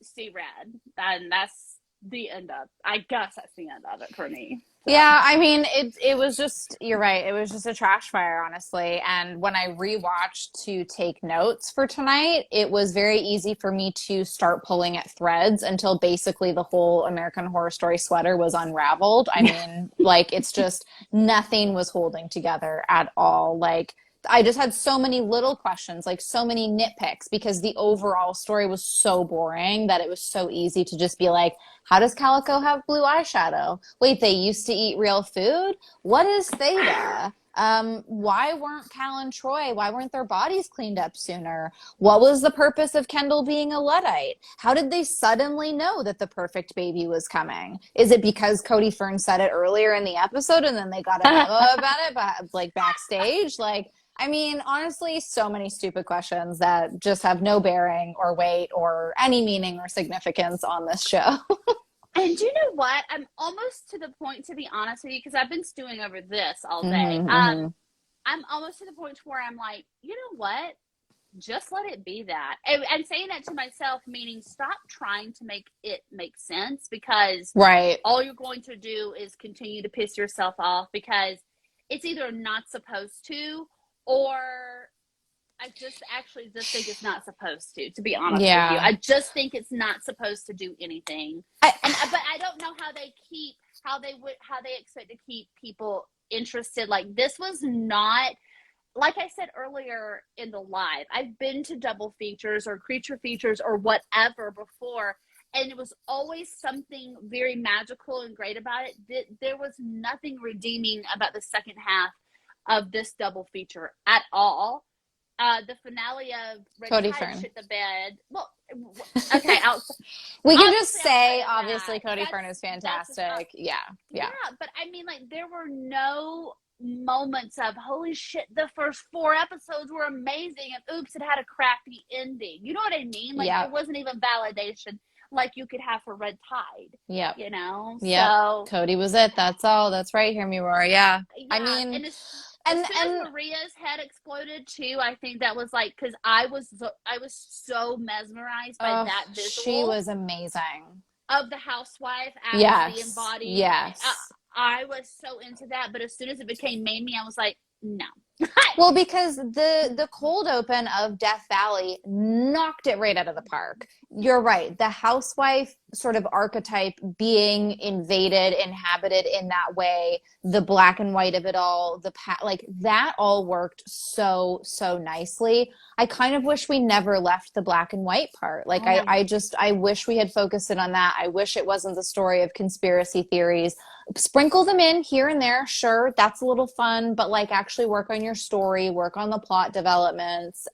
see red, and that's the end of. I guess that's the end of it for me. So. Yeah, I mean, it was just, you're right. It was just a trash fire, honestly. And when I rewatched to take notes for tonight, it was very easy for me to start pulling at threads until basically the whole American Horror Story sweater was unraveled. I mean, like, it's just nothing was holding together at all. Like, I just had so many little questions, like so many nitpicks, because the overall story was so boring that it was so easy to just be like, how does Calico have blue eyeshadow? Wait, they used to eat real food? What is Theta? Why weren't Cal and Troy? Why weren't their bodies cleaned up sooner? What was the purpose of Kendall being a Luddite? How did they suddenly know that the perfect baby was coming? Is it because Cody Fern said it earlier in the episode and then they got a memo about it, but like backstage? Like, I mean, honestly, so many stupid questions that just have no bearing or weight or any meaning or significance on this show. And you know what? I'm almost to the point, to be honest with you, because I've been stewing over this all day. Mm-hmm, mm-hmm. I'm almost to the point where I'm like, you know what? Just let it be that. And I'm saying that to myself, meaning stop trying to make it make sense, because Right. all you're going to do is continue to piss yourself off, because it's either not supposed to, or I just actually just think it's not supposed to be honest with you. Yeah. I just think it's not supposed to do anything. I, But I don't know how they keep how they expect to keep people interested. Like this was not, like I said earlier in the live, I've been to double features or creature features or whatever before, and it was always something very magical and great about it. There was nothing redeeming about the second half of this double feature at all. The finale of Red Cody Tide Fern. shit the bed. Well, okay, We can just obviously say, outside of obviously, that, Cody Fern is fantastic. Yeah, yeah. yeah, but I mean, like, there were no moments of holy shit, the first 4 episodes were amazing, and oops, it had a crappy ending. You know what I mean? Like, there Yep, wasn't even validation like you could have for Red Tide, yep, you know? yep. So, Cody was it. That's all. That's right. Hear me roar. Yeah. I yeah, mean, and as and soon as and Maria's head exploded too, I think that was like because I was so mesmerized by oh, that she visual was amazing. of the housewife as the Yes, embodied. yes. I was so into that, but as soon as it became Mamie, I was like, no. Well, because the cold open of Death Valley knocked it right out of the park. You're right. The housewife sort of archetype being invaded, inhabited in that way, the black and white of it all, like that all worked so nicely. I kind of wish we never left the black and white part. Like Oh, I wish we had focused it on that. I wish it wasn't the story of conspiracy theories. Sprinkle them in here and there, sure, that's a little fun, but like actually work on your story, work on the plot developments.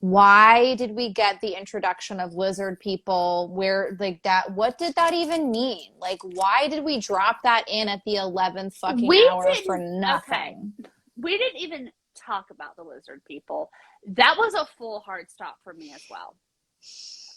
Why did we get the introduction of lizard people? Where, like, that, what did that even mean? Like, why did we drop that in at the 11th fucking we hour for didn't. Okay, nothing? we didn't even talk about the lizard people. That was a full hard stop for me as well.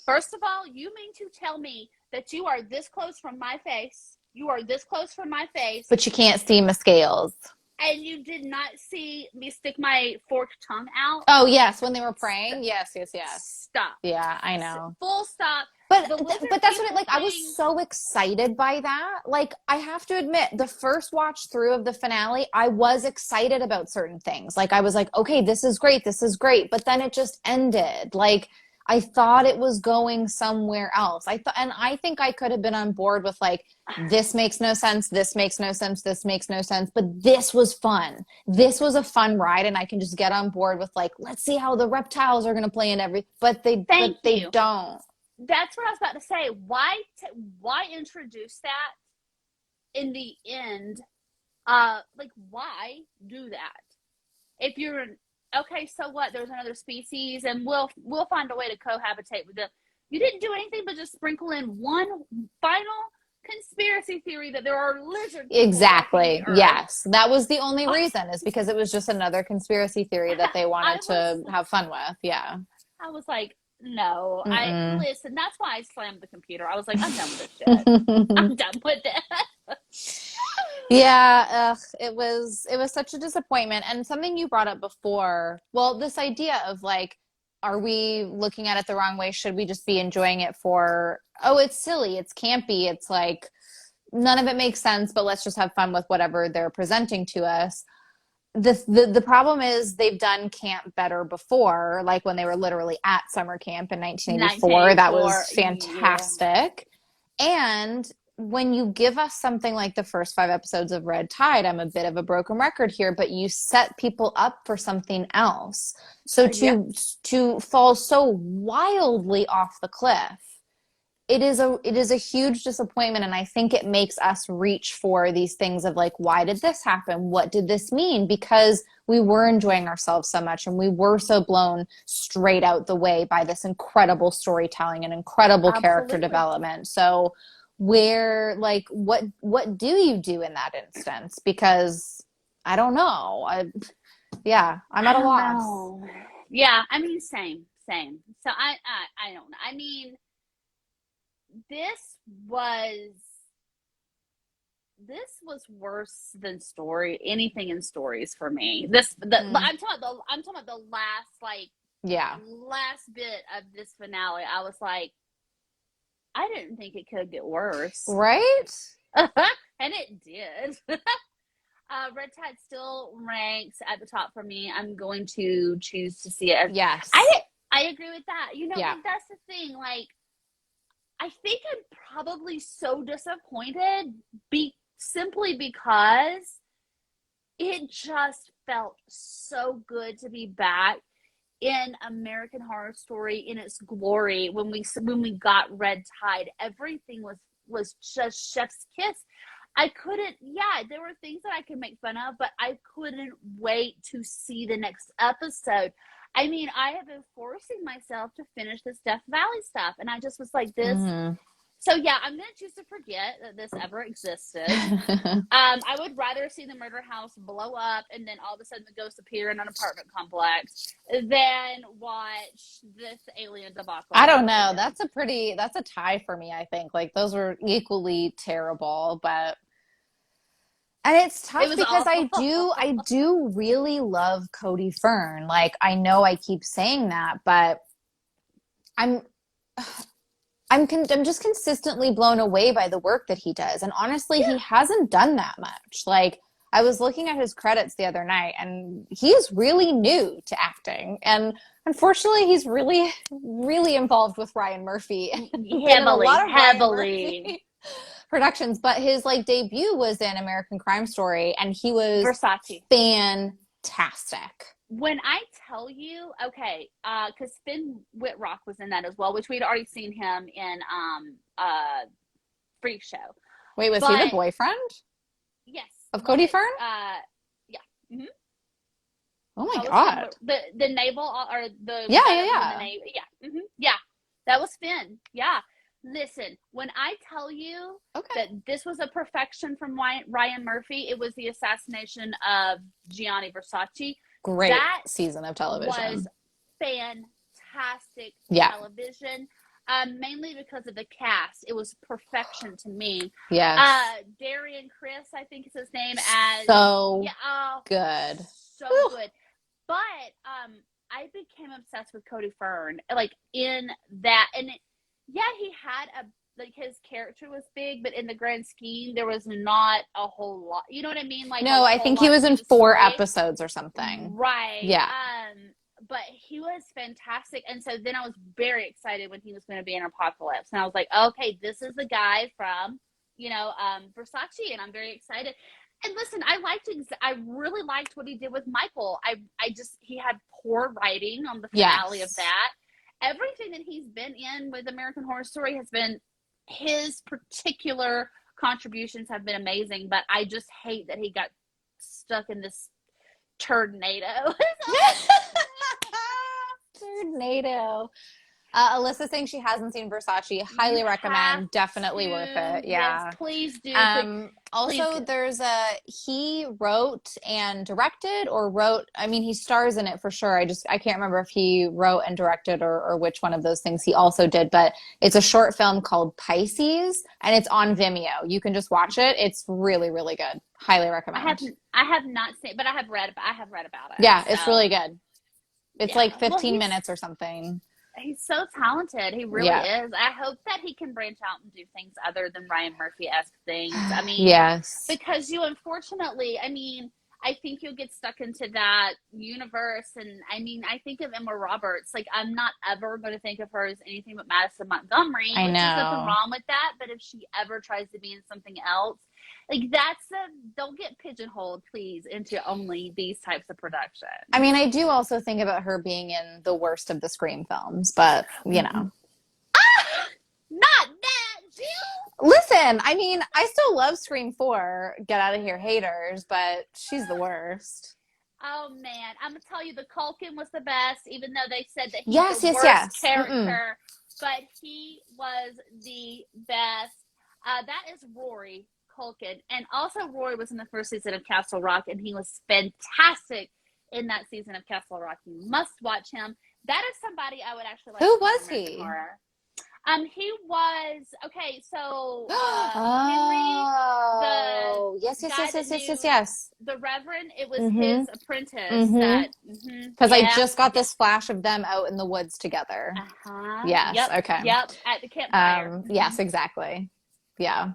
First of all, you mean to tell me that you are this close from my face? You are this close from my face, But you can't see my scales. and you did not see me stick my forked tongue out? Oh yes, when they were praying. Yes, yes, yes. Stop. Yeah, I know. Full stop. But The lizard but that's what it, people like, I was thing. so excited by that. Like, I have to admit, the first watch through of the finale, I was excited about certain things. Like, I was like, okay, this is great, this is great. But then it just ended. Like, I thought it was going somewhere else. I thought, and I think I could have been on board with like, this makes no sense, this makes no sense, this makes no sense. But this was fun. This was a fun ride, and I can just get on board with like, let's see how the reptiles are going to play in every. Thank But they you. don't. That's what I was about to say. Why introduce that in the end? Like why do that? If you're okay, so what? There's another species, and we'll find a way to cohabitate with them. You didn't do anything but just sprinkle in one final conspiracy theory that there are lizard people walking Exactly. the earth. Yes. That was the only I, reason, is because it was just another conspiracy theory that they I wanted was to have fun with. Yeah. I was like, no. I Mm-mm. listen. That's why I slammed the computer. I was like, I'm done with this shit. I'm done with it. Yeah, ugh, it was such a disappointment. And something you brought up before, well, this idea of like, are we looking at it the wrong way? Should we just be enjoying it for, oh, it's silly, it's campy, it's like none of it makes sense, but let's just have fun with whatever they're presenting to us. The problem is they've done camp better before, like when they were literally at summer camp in 1984. That was 1984. Yeah. fantastic. And when you give us something like the first 5 episodes of Red Tide, I'm a bit of a broken record here, but you set people up for something else. So Yeah. to fall so wildly off the cliff, it is a huge disappointment, and I think it makes us reach for these things of like, why did this happen? What did this mean? Because we were enjoying ourselves so much, and we were so blown straight out the way by this incredible storytelling and incredible character Absolutely. development. So where, like, what do you do in that instance? Because I don't know. Yeah, I'm I at a don't loss. know. Yeah, I mean, same. So I don't know. I mean, this was this was worse than story anything in stories for me. Mm, I'm talking about the yeah. last bit of this finale. I was like, I didn't think it could get worse, Right? and it did. Red Tide still ranks at the top for me. I'm going to choose to see it. Yes. I agree with that. You know, Yeah. like that's the thing. Like I think I'm probably so disappointed simply because it just felt so good to be back in American Horror Story in its glory when we got Red Tide. Everything was just chef's kiss. I couldn't, yeah, there were things that I could make fun of, but I couldn't wait to see the next episode. I mean, I have been forcing myself to finish this Death Valley stuff, and I just was like, this. Mm-hmm. So, yeah, I'm going to choose to forget that this ever existed. I would rather see the murder house blow up and then all of a sudden the ghosts appear in an apartment complex than watch this alien debacle. I don't know. That's a tie for me, I think. Like, those were equally terrible, but and it's tough because awful. I do really love Cody Fern. Like, I know I keep saying that, but I'm I'm just consistently blown away by the work that he does. And honestly, he hasn't done that much. Like, I was looking at his credits the other night, and he's really new to acting. And unfortunately, he's really, really involved with Ryan Murphy. Heavily. Productions. But his like debut was in American Crime Story, and he was Versace. Fantastic. When I tell you, okay, because Finn Whitrock was in that as well, which we'd already seen him in Freak Show. Wait, was he the boyfriend? Yes. Of Cody Fern? Yeah. Mm-hmm. Oh my God. The naval or the yeah. Mm-hmm. Yeah, that was Finn. Yeah. Listen, when I tell you that this was a perfection from Ryan Murphy, it was the assassination of Gianni Versace. Great season of television. Was fantastic television. Mainly because of the cast. It was perfection to me. Yes. Darian Chris, I think is his name. Good. So good. But I became obsessed with Cody Fern. Like in that, and he had his character was big, but in the grand scheme, there was not a whole lot. You know what I mean? Like, no, I think he was in 4 episodes or something. Right. Yeah. But he was fantastic. And so then I was very excited when he was going to be in Apocalypse. And I was like, okay, this is the guy from, Versace. And I'm very excited. And listen, I really liked what he did with Michael. He had poor writing on the finale of that. Everything that he's been in with American Horror Story has been, his particular contributions have been amazing. But I just hate that he got stuck in this tornado. Tornado. Alyssa saying she hasn't seen Versace. Highly recommend. Definitely worth it. Yeah. Yes, please do. Also, there's he wrote and directed he stars in it for sure. I can't remember if he wrote and directed or which one of those things he also did, but it's a short film called Pisces and it's on Vimeo. You can just watch it. It's really, really good. Highly recommend. I have not seen, but I have read about it. Yeah, it's really good. It's like 15 minutes or something. He's so talented. He really is. I hope that he can branch out and do things other than Ryan Murphy-esque things. I mean, yes. Because I think you'll get stuck into that universe. And I think of Emma Roberts. Like, I'm not ever going to think of her as anything but Madison Montgomery. I know. There's nothing wrong with that. But if she ever tries to be in something else, like don't get pigeonholed, please, into only these types of productions. I mean, I do also think about her being in the worst of the Scream films, but, Not that, Jill! Listen, I mean, I still love Scream 4, Get Out of Here haters, but she's the worst. Oh, man. I'm going to tell you, the Culkin was the best, even though they said that he was the worst character. Mm-mm. But he was the best. That is Rory Culkin. And also Rory was in the first season of Castle Rock, and he was fantastic in that season of Castle Rock. You must watch him. That is somebody I would actually like. Who was he? Horror. He was Henry. Yes. The Reverend. It was his apprentice. Because I just got this flash of them out in the woods together. Yes. Yep. Okay. Yep. At the campfire. Yes. Exactly. Yeah.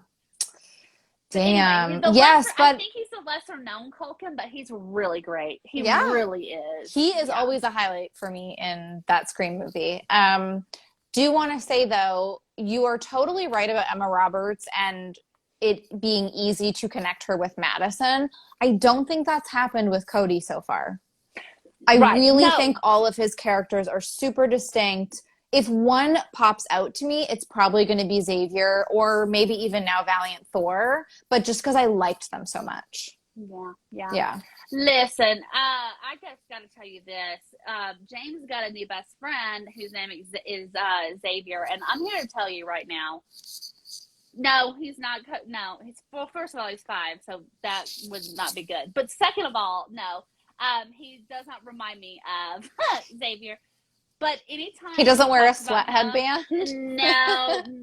Damn. But I think he's the lesser known Culkin, but he's really great. He really is. He is always a highlight for me in that Scream movie. do want to say, though, you are totally right about Emma Roberts and it being easy to connect her with Madison. I don't think that's happened with Cody so far. I Right. really No. think all of his characters are super distinct. If one pops out to me, it's probably going to be Xavier or maybe even now Valiant Thor, but just because I liked them so much. Yeah. Yeah. Listen, I just got to tell you this. James got a new best friend whose name is Xavier, and I'm here to tell you right now. No, he's not. No, well. First of all, he's 5, so that would not be good. But second of all, no, he does not remind me of Xavier. But anytime He doesn't wear a talks about sweat headband?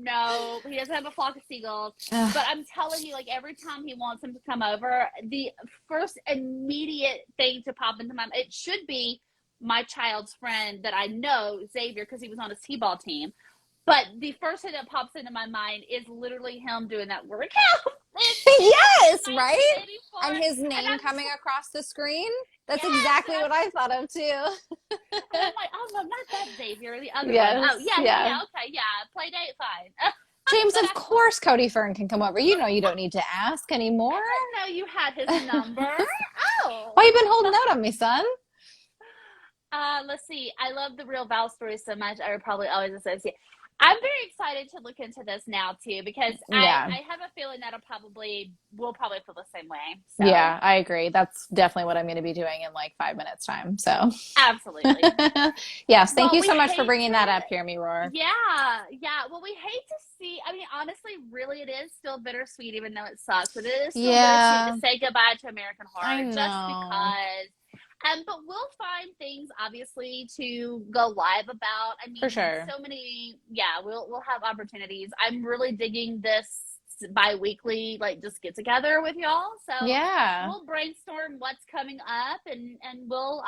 no, he doesn't have a flock of seagulls. Ugh. But I'm telling you, like every time he wants him to come over, the first immediate thing to pop into my mind, it should be my child's friend that I know, Xavier, because he was on his t-ball team. But the first thing that pops into my mind is literally him doing that workout. Yes, right? 1984. And his And name I'm coming across the screen? That's Yes, exactly and what I thought of, too. and I'm like, oh no, not that Xavier, the other Yes, one. Oh yeah, yeah. okay, yeah, play date, fine. James, of course Cody Fern can come over. You know you don't need to ask anymore. I didn't know you had his number. Oh. Why you been holding out on me, son? Let's see. I love the real Val story so much. I would probably always associate. I'm very excited to look into this now too because Yeah. I have a feeling that we'll probably feel the same way. So. Yeah, I agree. That's definitely what I'm going to be doing in like 5 minutes time. So Absolutely. yes, thank Well, you we so much for hate bringing that to- up here, Roar. Yeah. Well, we hate to see. I mean, honestly, really, it is still bittersweet, even though it sucks. But it is still bittersweet to say goodbye to American Horror, I know. just because. But we'll find things, obviously, to go live about. I mean, For sure. so many. Yeah, we'll have opportunities. I'm really digging this bi-weekly, like, just get together with y'all. So Yeah. we'll brainstorm what's coming up, and we'll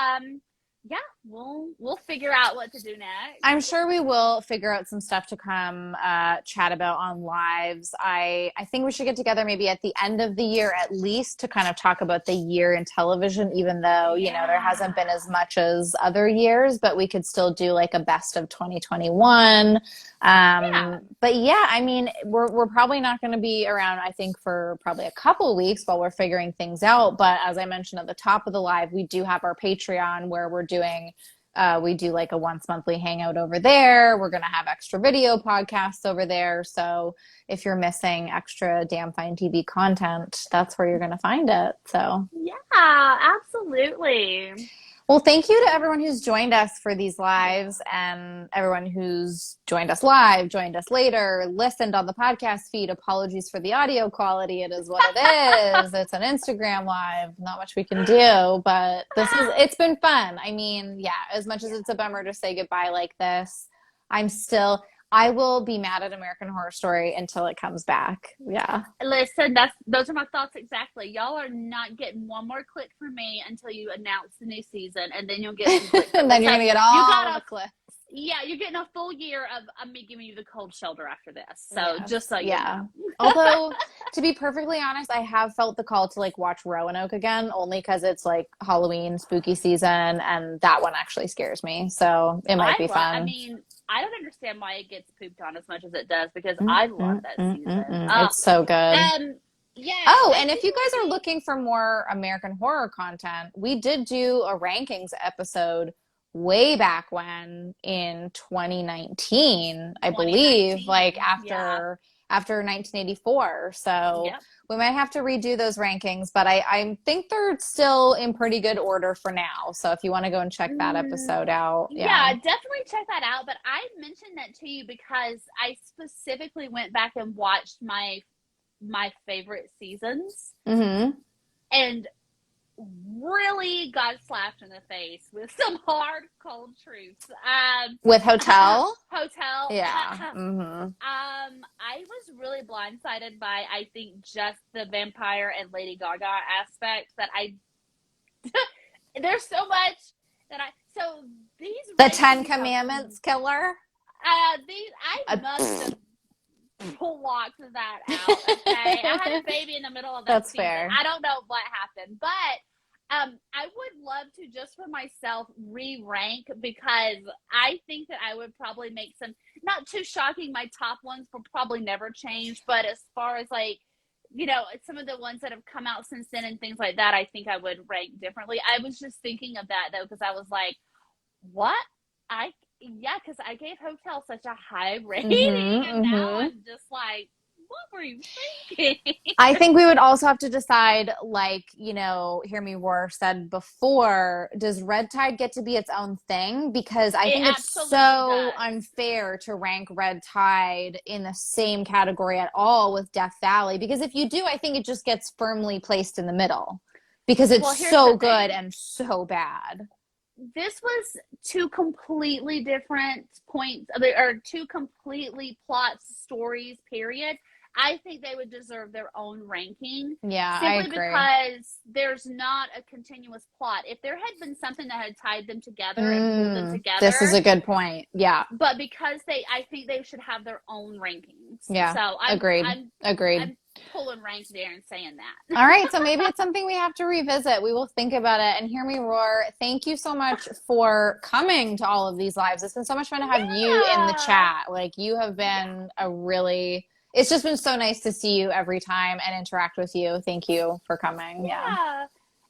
we'll figure out what to do next. I'm sure we will figure out some stuff to come chat about on lives. I think we should get together maybe at the end of the year at least to kind of talk about the year in television, even though, you know, there hasn't been as much as other years, but we could still do like a best of 2021. But yeah, I mean, we're probably not going to be around, I think, for probably a couple weeks while we're figuring things out. But as I mentioned at the top of the live, we do have our Patreon where we do like a once monthly hangout over there. We're going to have extra video podcasts over there. So if you're missing extra Damn Fine TV content, that's where you're going to find it. So yeah, absolutely. well, thank you to everyone who's joined us for these lives and everyone who's joined us live, joined us later, listened on the podcast feed. Apologies for the audio quality. It is what it is. It's an Instagram live. Not much we can do, but it's been fun. I mean, yeah, as much as it's a bummer to say goodbye like this, I will be mad at American Horror Story until it comes back. Yeah. Listen, those are my thoughts exactly. Y'all are not getting one more click from me until you announce the new season, and then you'll get some clicks. And then you're going to get all the clicks. Yeah, you're getting a full year of me giving you the cold shoulder after this. So just so you know. Although, to be perfectly honest, I have felt the call to like watch Roanoke again, only because it's like Halloween, spooky season, and that one actually scares me. So it might be fun. I mean, I don't understand why it gets pooped on as much as it does because I love that season. It's so good. Yeah. Oh, and if you guys are looking for more American Horror content, we did do a rankings episode way back when in 2019, I believe, like after 1984. So we might have to redo those rankings, but I think they're still in pretty good order for now. So if you want to go and check that episode out. Yeah, definitely check that out. But I mentioned that to you because I specifically went back and watched my favorite seasons. Mm-hmm. And really got slapped in the face with some hard, cold truths. With Hotel? Hotel. Yeah. Mm-hmm. I was really blindsided by, I think, just the vampire and Lady Gaga aspects that there's so much that these The 10 Commandments killer? I must have blocked that out. Okay, I had a baby in the middle of that. That's season. fair. I don't know what happened, but I would love to just for myself re-rank because I think that I would probably make some not too shocking. My top ones will probably never change, but as far as like, some of the ones that have come out since then and things like that, I think I would rank differently. I was just thinking of that though, because I was like, what? Yeah, because I gave Hotel such a high rating, and now I'm just like, what were you thinking? I think we would also have to decide, like, Hear Me Roar said before, does Red Tide get to be its own thing? Because I think it's so unfair to rank Red Tide in the same category at all with Death Valley. Because if you do, I think it just gets firmly placed in the middle because it's so good and so bad. This was two completely different points, or two completely plot stories, period. I think they would deserve their own ranking. Yeah, simply I agree. Because there's not a continuous plot. If there had been something that had tied them together and pulled them together. This is a good point. Yeah. But because I think they should have their own rankings. Yeah. So agreed. I'm pulling rank there and saying that. All right. So maybe it's something we have to revisit. We will think about it. And Hear Me Roar, thank you so much for coming to all of these lives. It's been so much fun to have you in the chat. Like, you have been it's just been so nice to see you every time and interact with you. Thank you for coming. Yeah.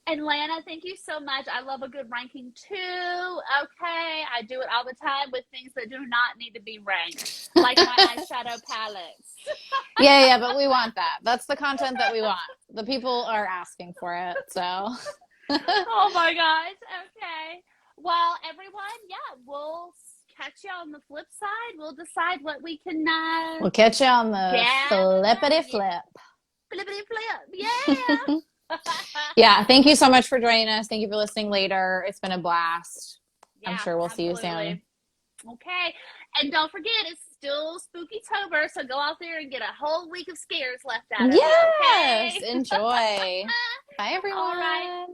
And Lana, thank you so much. I love a good ranking too. Okay. I do it all the time with things that do not need to be ranked, like my eyeshadow palettes. Yeah, but we want that. That's the content that we want. The people are asking for it, so. Oh my gosh. Okay. Well, everyone, we'll catch you on the flip side. We'll decide what we can. We'll catch you on the flippity flip. Flippity flip. Yeah. Yeah. Thank you so much for joining us. Thank you for listening later. It's been a blast. Yeah, I'm sure we'll see you soon. Okay. And don't forget, it's still Spookytober, so go out there and get a whole week of scares left out of Yes. you. Okay? Enjoy. Bye, everyone. All right.